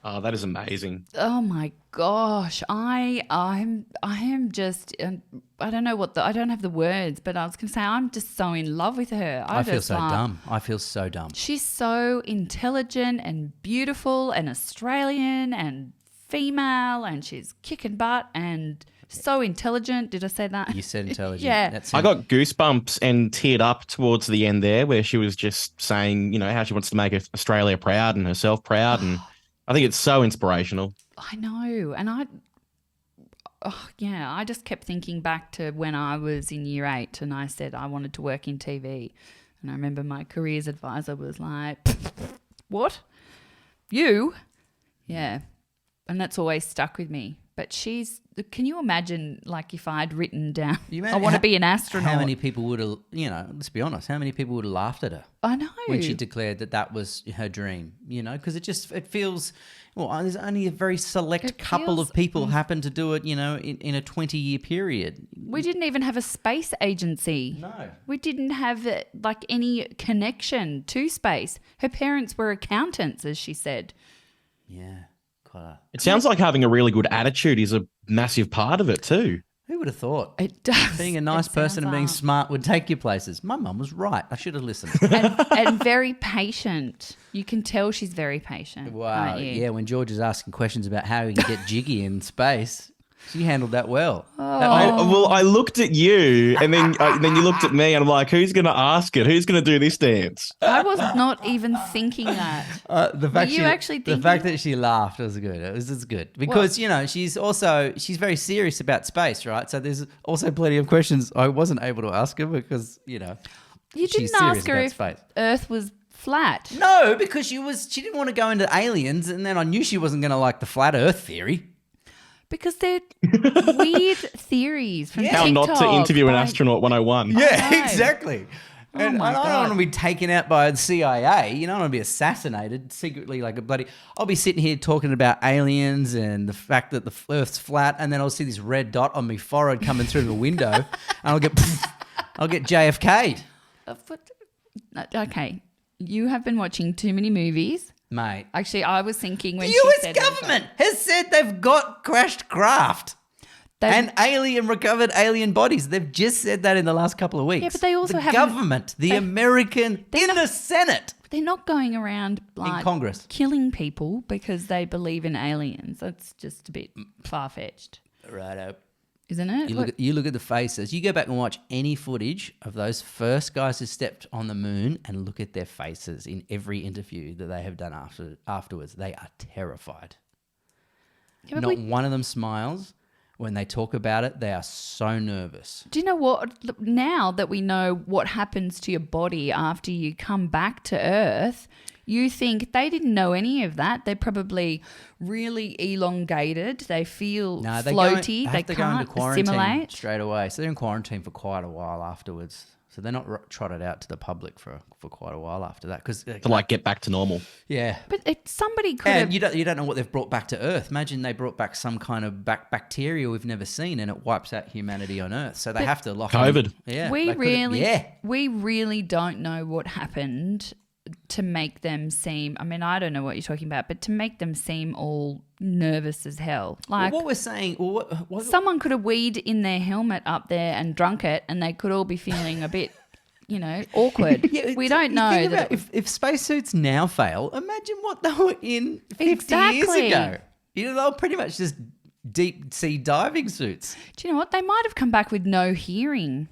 Oh, that is amazing. Oh my gosh, I am just I don't know I don't have the words, but I was going to say I'm just so in love with her. I feel just so like- dumb. I feel so dumb. She's so intelligent and beautiful and Australian and female, and she's kicking butt and so intelligent. Did I say that? You said intelligent. Yeah. That's I got goosebumps and teared up towards the end there where she was just saying, how she wants to make Australia proud and herself proud. And I think it's so inspirational. I know. And I just kept thinking back to when I was in year 8 and I said I wanted to work in TV. And I remember my careers advisor was like, what? You? Yeah. And that's always stuck with me. But can you imagine, like, if I'd written down, I want to be an astronaut? How many people would have, let's be honest, how many people would have laughed at her I know. when she declared that was her dream, because it feels, there's only a very select couple feels- of people happen to do it, in a 20-year period. We didn't even have a space agency. No. We didn't have, any connection to space. Her parents were accountants, as she said. Yeah, quite a... It sounds like having a really good attitude is a massive part of it too. Who would have thought? It does. Being a nice It person and being sounds smart would take you places. My mum was right. I should have listened. and very patient. You can tell she's very patient. Wow. aren't you? Yeah, when George is asking questions about how he can get jiggy in space, she handled that well. I looked at you and then you looked at me and I'm like, who's going to ask it? Who's going to do this dance? I was not even thinking that. The fact you actually the thinking? fact that she laughed was good. It was good because she's very serious about space, right? So there's also plenty of questions I wasn't able to ask her because You she's didn't serious ask her about if space. Earth was flat. No, because she didn't want to go into aliens, and then I knew she wasn't going to like the flat Earth theory. Because they're weird theories from How TikTok. not to interview an by- astronaut 101. Yeah, know. exactly. And my I don't God. want to be taken out by the CIA. You don't want to be assassinated secretly like a bloody... I'll be sitting here talking about aliens and the fact that the Earth's flat, and then I'll see this red dot on my forehead coming through the window, and I'll get JFK'd. Okay. You have been watching too many movies. Mate. Actually, I was thinking when The she US said government has said they've got crashed craft. And recovered alien bodies. They've just said that in the last couple of weeks. Yeah, but they also the haven't- government, the American, in the Senate. they're not going around like Congress. killing people because they believe in aliens. That's just a bit far-fetched, Righto. isn't it? You look at the faces. You go back and watch any footage of those first guys who stepped on the moon and look at their faces in every interview that they have done afterwards. They are terrified. Yeah, but Not one of them smiles. When they talk about it, they are so nervous. Do you know what? Look, now that we know what happens to your body after you come back to Earth, you think they didn't know any of that. They're probably really elongated. They feel floaty. They go into can't quarantine assimilate. straight away. So they're in quarantine for quite a while afterwards. So they're not trotted out to the public for quite a while after that. Because To like get back to normal. yeah. But somebody could And have... you don't know what they've brought back to Earth. Imagine they brought back some kind of bacteria we've never seen, and it wipes out humanity on Earth. So they have to lock COVID. them. Yeah, we they really don't know what happened to make them seem... I mean, I don't know what you're talking about, but to make them seem all nervous as hell. Like... what we're saying, what Someone could have weed in their helmet up there and drunk it, and they could all be feeling a bit, awkward. Yeah, we don't know. think That about if spacesuits now fail, imagine what they were in 50 years Exactly. ago. They're pretty much just deep sea diving suits. do you know what? They might have come back with no hearing,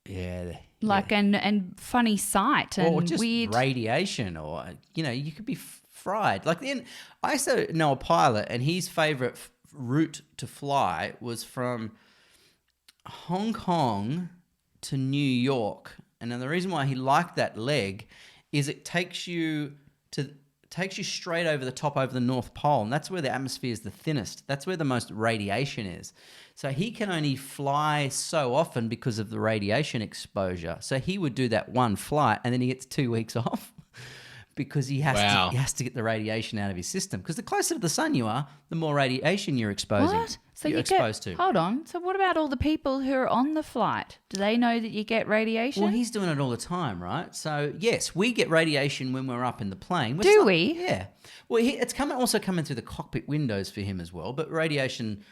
Yeah. and funny sight and Or just weird. radiation, or, you could be fried. Like, then I also know a pilot, and his favorite route to fly was from Hong Kong to New York. And then the reason why he liked that leg is it takes you straight over the top, over the North Pole, and that's where the atmosphere is the thinnest. That's where the most radiation is. So he can only fly so often because of the radiation exposure. So he would do that one flight, and then he gets 2 weeks off because he has to get the radiation out of his system. Because the closer to the sun you are, the more radiation you're exposing. What? So you're you exposed to. Hold on. So what about all the people who are on the flight? Do they know that you get radiation? Well, he's doing it all the time, right? So, yes, we get radiation when we're up in the plane. Do we? Yeah. Well, it's also coming through the cockpit windows for him as well. But radiation,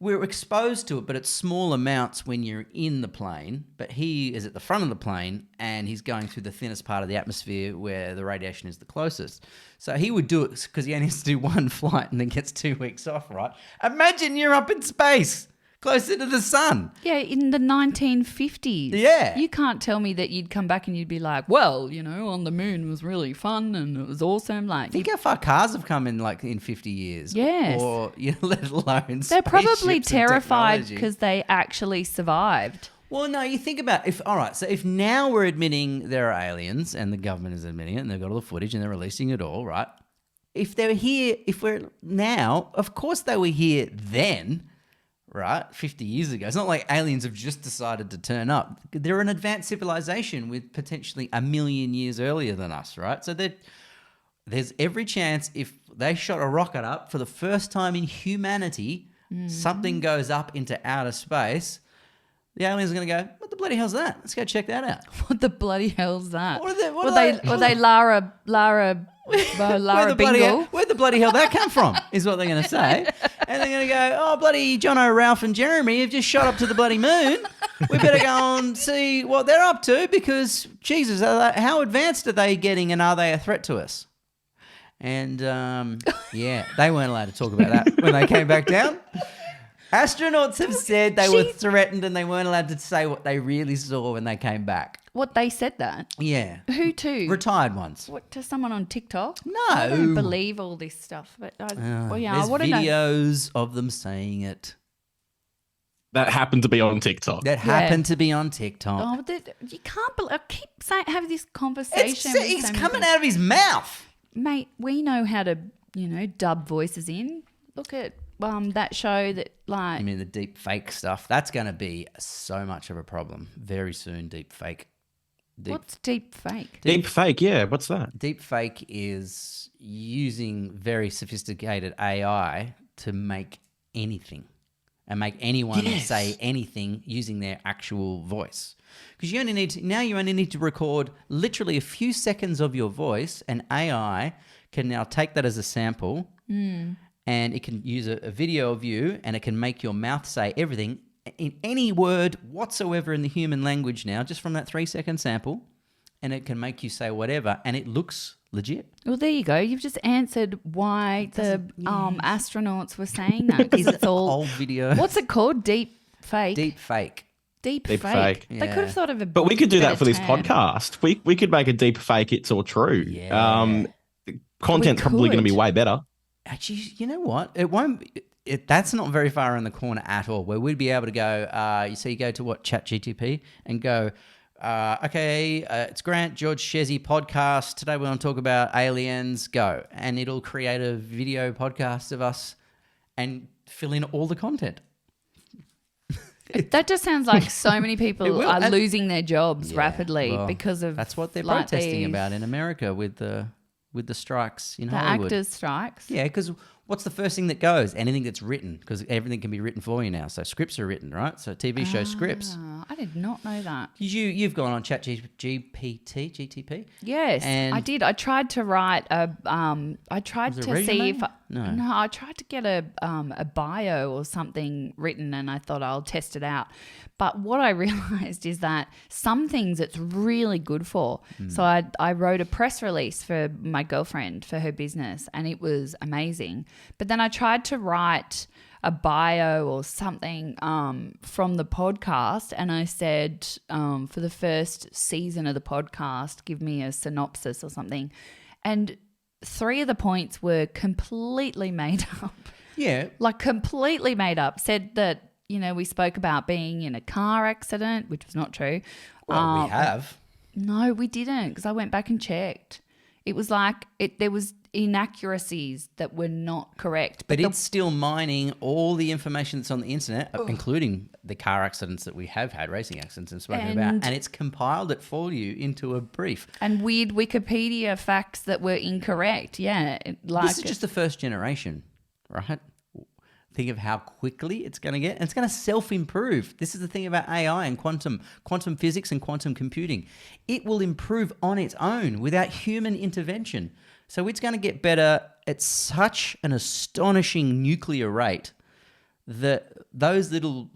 we're exposed to it, but it's small amounts when you're in the plane. But he is at the front of the plane, and he's going through the thinnest part of the atmosphere where the radiation is the closest. So he would do it because he only has to do one flight and then gets 2 weeks off, right? Imagine you're up in space, closer to the sun. Yeah, in the 1950s. Yeah. You can't tell me that you'd come back and you'd be like, well, on the moon was really fun and it was awesome. Like, Think how far cars have come in 50 years. Yes. Or, let alone they're probably spaceships and terrified technology. because they actually survived. Well, no, you think about if now we're admitting there are aliens and the government is admitting it and they've got all the footage and they're releasing it all, right? If they were here, if we're now, of course they were here then, right? 50 years ago. It's not like aliens have just decided to turn up. They're an advanced civilization with potentially 1 million years earlier than us, right? So there's every chance if they shot a rocket up for the first time in humanity, something goes up into outer space, the aliens are going to go, what the bloody hell's that? Let's go check that out. What the bloody hell's that? What are Were they Lara Bingle? Where the bloody hell that come from is what they're going to say. And they're going to go, oh, bloody Jono, Ralph and Jeremy have just shot up to the bloody moon. We better go and see what they're up to because, Jesus, how advanced are they getting and are they a threat to us? And, they weren't allowed to talk about that when they came back down. Astronauts have said they were threatened and they weren't allowed to say what they really saw when they came back. What, they said that? Yeah. Who to? Retired ones. What, to someone on TikTok? No. I don't believe all this stuff. But I There's want to know. videos of them saying it. That happened to be on TikTok. That happened to be on TikTok. Oh, you can't believe. I keep having this conversation. It's coming out of his mouth. Mate, we know how to, dub voices in. Look at that show that like I mean, the deep fake stuff. That's going to be so much of a problem very soon. Deep fake. what's deep fake? Deep fake, yeah. What's that? Deep fake is using very sophisticated AI to make anything and make anyone say anything using their actual voice. Because you only need to record literally a few seconds of your voice, and AI can now take that as a sample, and it can use a video of you, and it can make your mouth say everything in any word whatsoever in the human language now, just from that 3-second sample, and it can make you say whatever, and it looks legit. Well, there you go. You've just answered why the astronauts were saying that, because it's all old video. What's it called? Deep fake. Deep fake. Deep Deep fake. fake. They could have thought of a. But we could do that better for this term. podcast. We could make a deep fake it's all true. Yeah. Content's probably going to be could. way better. Actually, you know what? It won't. That's not very far around the corner at all. Where we'd be able to go. You go to ChatGTP and go. It's Grant, George, Shezzy podcast. Today we're going to talk about aliens. Go, and it'll create a video podcast of us and fill in all the content. That just sounds like so many It people will. are And- losing their jobs Yeah, rapidly well, because of that's what they're like protesting these- about in America with the strikes in The Hollywood. actors' strikes. Yeah, because what's the first thing that goes? Anything that's written, because everything can be written for you now. So scripts are written, right? So TV show scripts. I did not know that. You've gone on GTP. Yes, And- I did. I tried to write a. I tried Was it to see resume? if. No. I tried to get a bio or something written, and I thought I'll test it out. But what I realized is that some things it's really good for. So I wrote a press release for my girlfriend for her business, and it was amazing. But then I tried to write a bio or something from the podcast, and I said for the first season of the podcast, give me a synopsis or something. And 3 of the points were completely made up. Yeah. Like completely made up. Said that, we spoke about being in a car accident, which was not true. Well, we have. No, we didn't, because I went back and checked. It was like there was inaccuracies that were not correct. But it's still mining all the information that's on the internet, including the car accidents that we have had, racing accidents and spoken about, and it's compiled it for you into a brief. And weird Wikipedia facts that were incorrect. Yeah. This is just the first generation, right? Think of how quickly it's going to get. And it's going to self-improve. This is the thing about AI and quantum physics and quantum computing. It will improve on its own without human intervention. So it's going to get better at such an astonishing nuclear rate that those little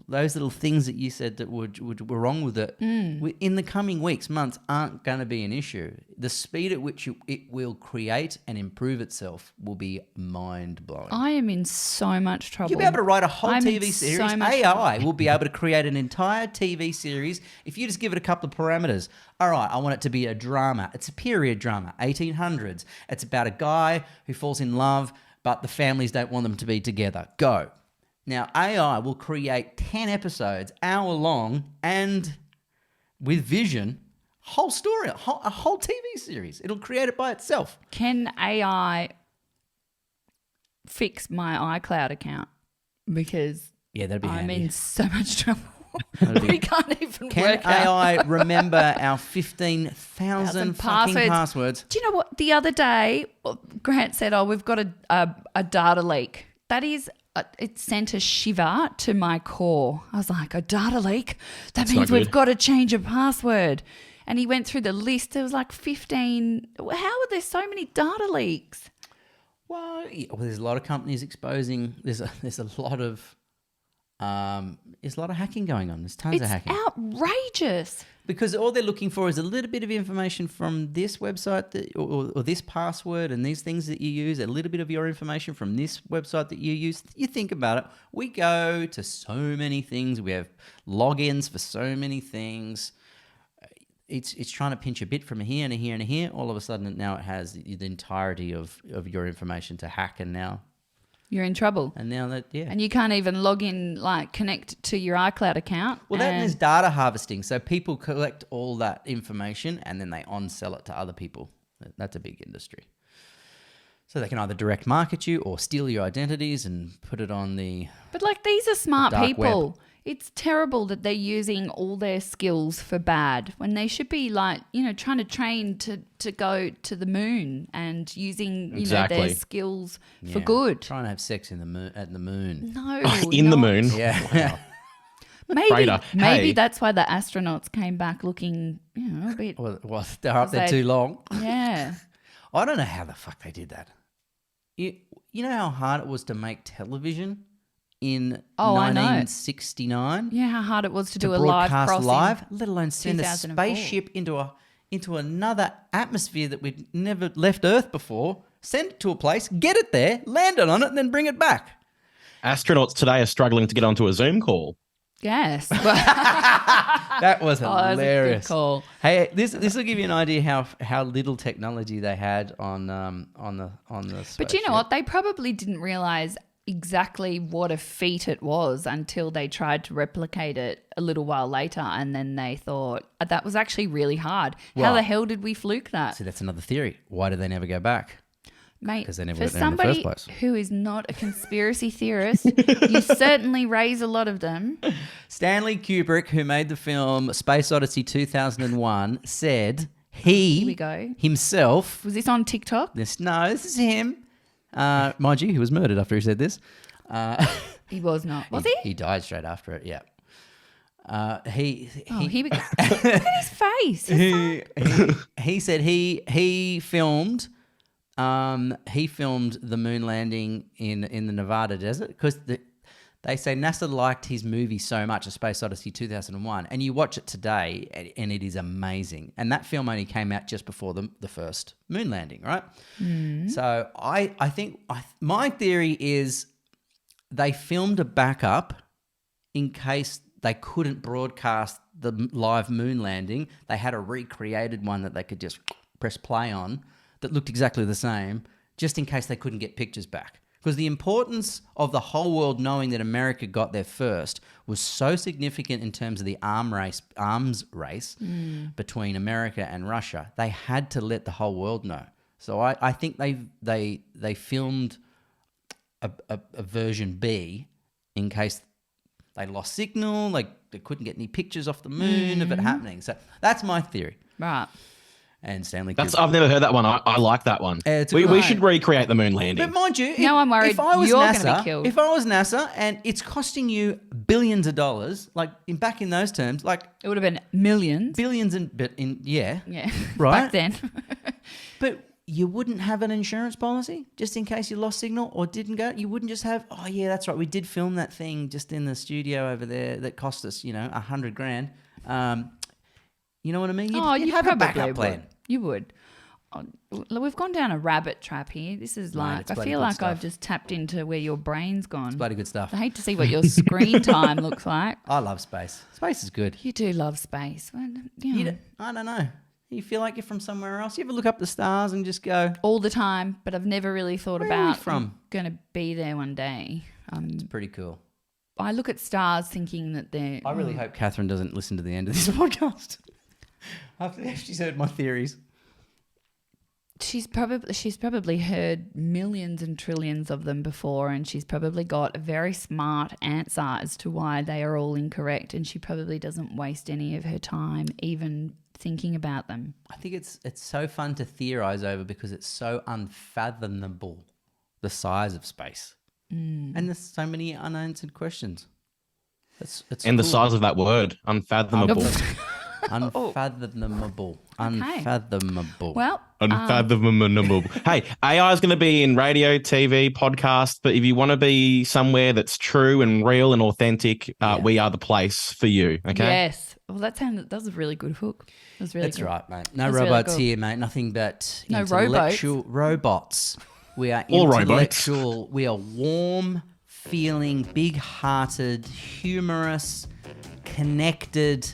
things that you said that were wrong with it in the coming weeks, months aren't going to be an issue. The speed at which it will create and improve itself will be mind-blowing. I am in so much trouble. You'll be able to write a whole I'm in TV so series. much AI will be able to create an entire TV series if you just give it a couple of parameters. All right, I want it to be a drama. It's a period drama, 1800s. It's about a guy who falls in love, but the families don't want them to be together. Go. Now, AI will create 10 episodes, hour long, and with vision, whole story, a whole TV series. It'll create it by itself. Can AI fix my iCloud account? Because Yeah, that'd be I'm handy. in so much trouble. That'd be- We can't even Can work out. AI remember our 15,000 fucking passwords? Do you know what? The other day, Grant said, we've got a data leak. That is... it sent a shiver to my core. I was like, a data leak? That means not we've good. got to change a password. And he went through the list. There was like 15. How are there so many data leaks? Well, there's a lot of companies exposing. There's a lot of hacking going on. There's tons of It's hacking. outrageous. Because all they're looking for is a little bit of information from this website or this password and these things that you use, a little bit of your information from this website that you use. You think about it. We go to so many things. We have logins for so many things. It's trying to pinch a bit from here and here and here. All of a sudden, now it has the entirety of your information to hack, and now You're in trouble. And now that, yeah. And you can't even log in, connect to your iCloud account. Well, that and is data harvesting. So people collect all that information and then they on-sell it to other people. That's a big industry. So they can either direct market you or steal your identities and put it on the... But like these are smart dark people. web. It's terrible that they're using all their skills for bad when they should be like, trying to train to go to the moon and using, Exactly. their skills for Yeah, good. Trying to have sex in the moon, at the moon. No. In the not. moon. Yeah. Maybe Traitor. maybe Hey. that's why the astronauts came back looking, a bit. well, they're up there they- too long. Yeah. I don't know how the fuck they did that. You know how hard it was to make television in Oh, I know. 1969? Yeah, how hard it was to To do a live broadcast crossing. live, let alone send a 2004. spaceship into another atmosphere that we'd never left Earth before, send it to a place, get it there, land it on it, and then bring it back. Astronauts today are struggling to get onto a Zoom call. Yes. That was Oh, that's a good hilarious. call. Hey, this will give you an idea how little technology they had on the spaceship. But you know what? They probably didn't realize exactly what a feat it was until they tried to replicate it a little while later, and then they thought that was actually really hard. How Well- the hell did we fluke that? See, that's another theory. Why did they never go back? Mate, 'Cause they never for went there in the somebody first place. who is not a conspiracy theorist, you certainly raise a lot of them. Stanley Kubrick, who made the film Space Odyssey 2001, said he we go. himself. Was this on TikTok? This is him. Mind you, he was murdered after he said this. He was not. Was he? He died straight after it. Yeah. He Here we go. Look at his face. he said he filmed the moon landing in the Nevada desert because they say NASA liked his movie so much, A Space Odyssey 2001, and you watch it today and it is amazing. And that film only came out just before the first moon landing, right? So I think my theory is they filmed a backup in case they couldn't broadcast the live moon landing. They had a recreated one that they could just press play on that looked exactly the same, just in case they couldn't get pictures back. Because the importance of the whole world knowing that America got there first was so significant in terms of the arms race between America and Russia. They had to let the whole world know. So I think they filmed a version B in case they lost signal, like they couldn't get any pictures off the moon of it happening. So that's my theory. Right. And Stanley I've Kubrick. never heard that one. I like that one. It's a We good- should recreate the moon landing. But mind you, Now I'm worried if I was you're gonna NASA, be killed. if I was NASA and it's costing you billions of dollars, like back in those terms, like It would have been millions. billions yeah, Yeah. Right. Back then. but you wouldn't have an insurance policy just in case you lost signal or didn't go. You wouldn't just have, oh yeah, that's right, we did film that thing just in the studio over there that cost us, $100,000. You know what I mean? You'd have a backup would. plan. You would. Oh, we've gone down a rabbit trap here. This is like, it's I bloody feel good like stuff. I've just tapped into where your brain's gone. Bloody good stuff. I hate to see what your screen time looks like. I love space. Space is good. You do love space. Well, I don't know. You feel like you're from somewhere else. You ever look up the stars and just go, all the time, but I've never really thought Where are we about from? going to be there one day. it's pretty cool. I look at stars thinking that they're... I really hope Katherine doesn't listen to the end of this podcast. After she's heard my theories. She's probably heard millions and trillions of them before, and she's probably got a very smart answer as to why they are all incorrect, and she probably doesn't waste any of her time even thinking about them. I think it's so fun to theorize over because it's so unfathomable, the size of space. And there's so many unanswered questions. It's and the cool. size of that word, unfathomable. Unfathomable. Unfathomable. Well, Unfathomable. Hey, AI is going to be in radio, TV, podcast, but if you want to be somewhere that's true and real and authentic, we are the place for you. Okay. yes. Well, that was a really good hook. That was really That's good. right, mate. No That's really robots good. here, mate. Nothing but No intellectual robots. We are All robots. intellectual. We are warm, feeling, big-hearted, humorous, connected.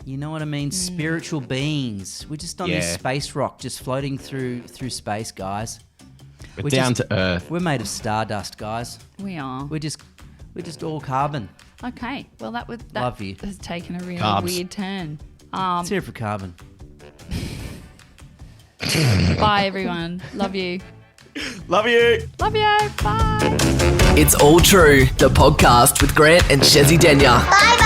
You know what I mean? Spiritual beings. We're just on this Yeah. space rock, just floating through space, guys. We're down to earth. We're made of stardust, guys. We are. We're just all carbon. Okay. Well, that Love you. has taken a really Carbs. weird turn. Let's hear it for carbon. Bye, everyone. Love you. Love you. Love you. Bye. It's All True, the podcast with Grant and Shezzy Denya. Bye bye.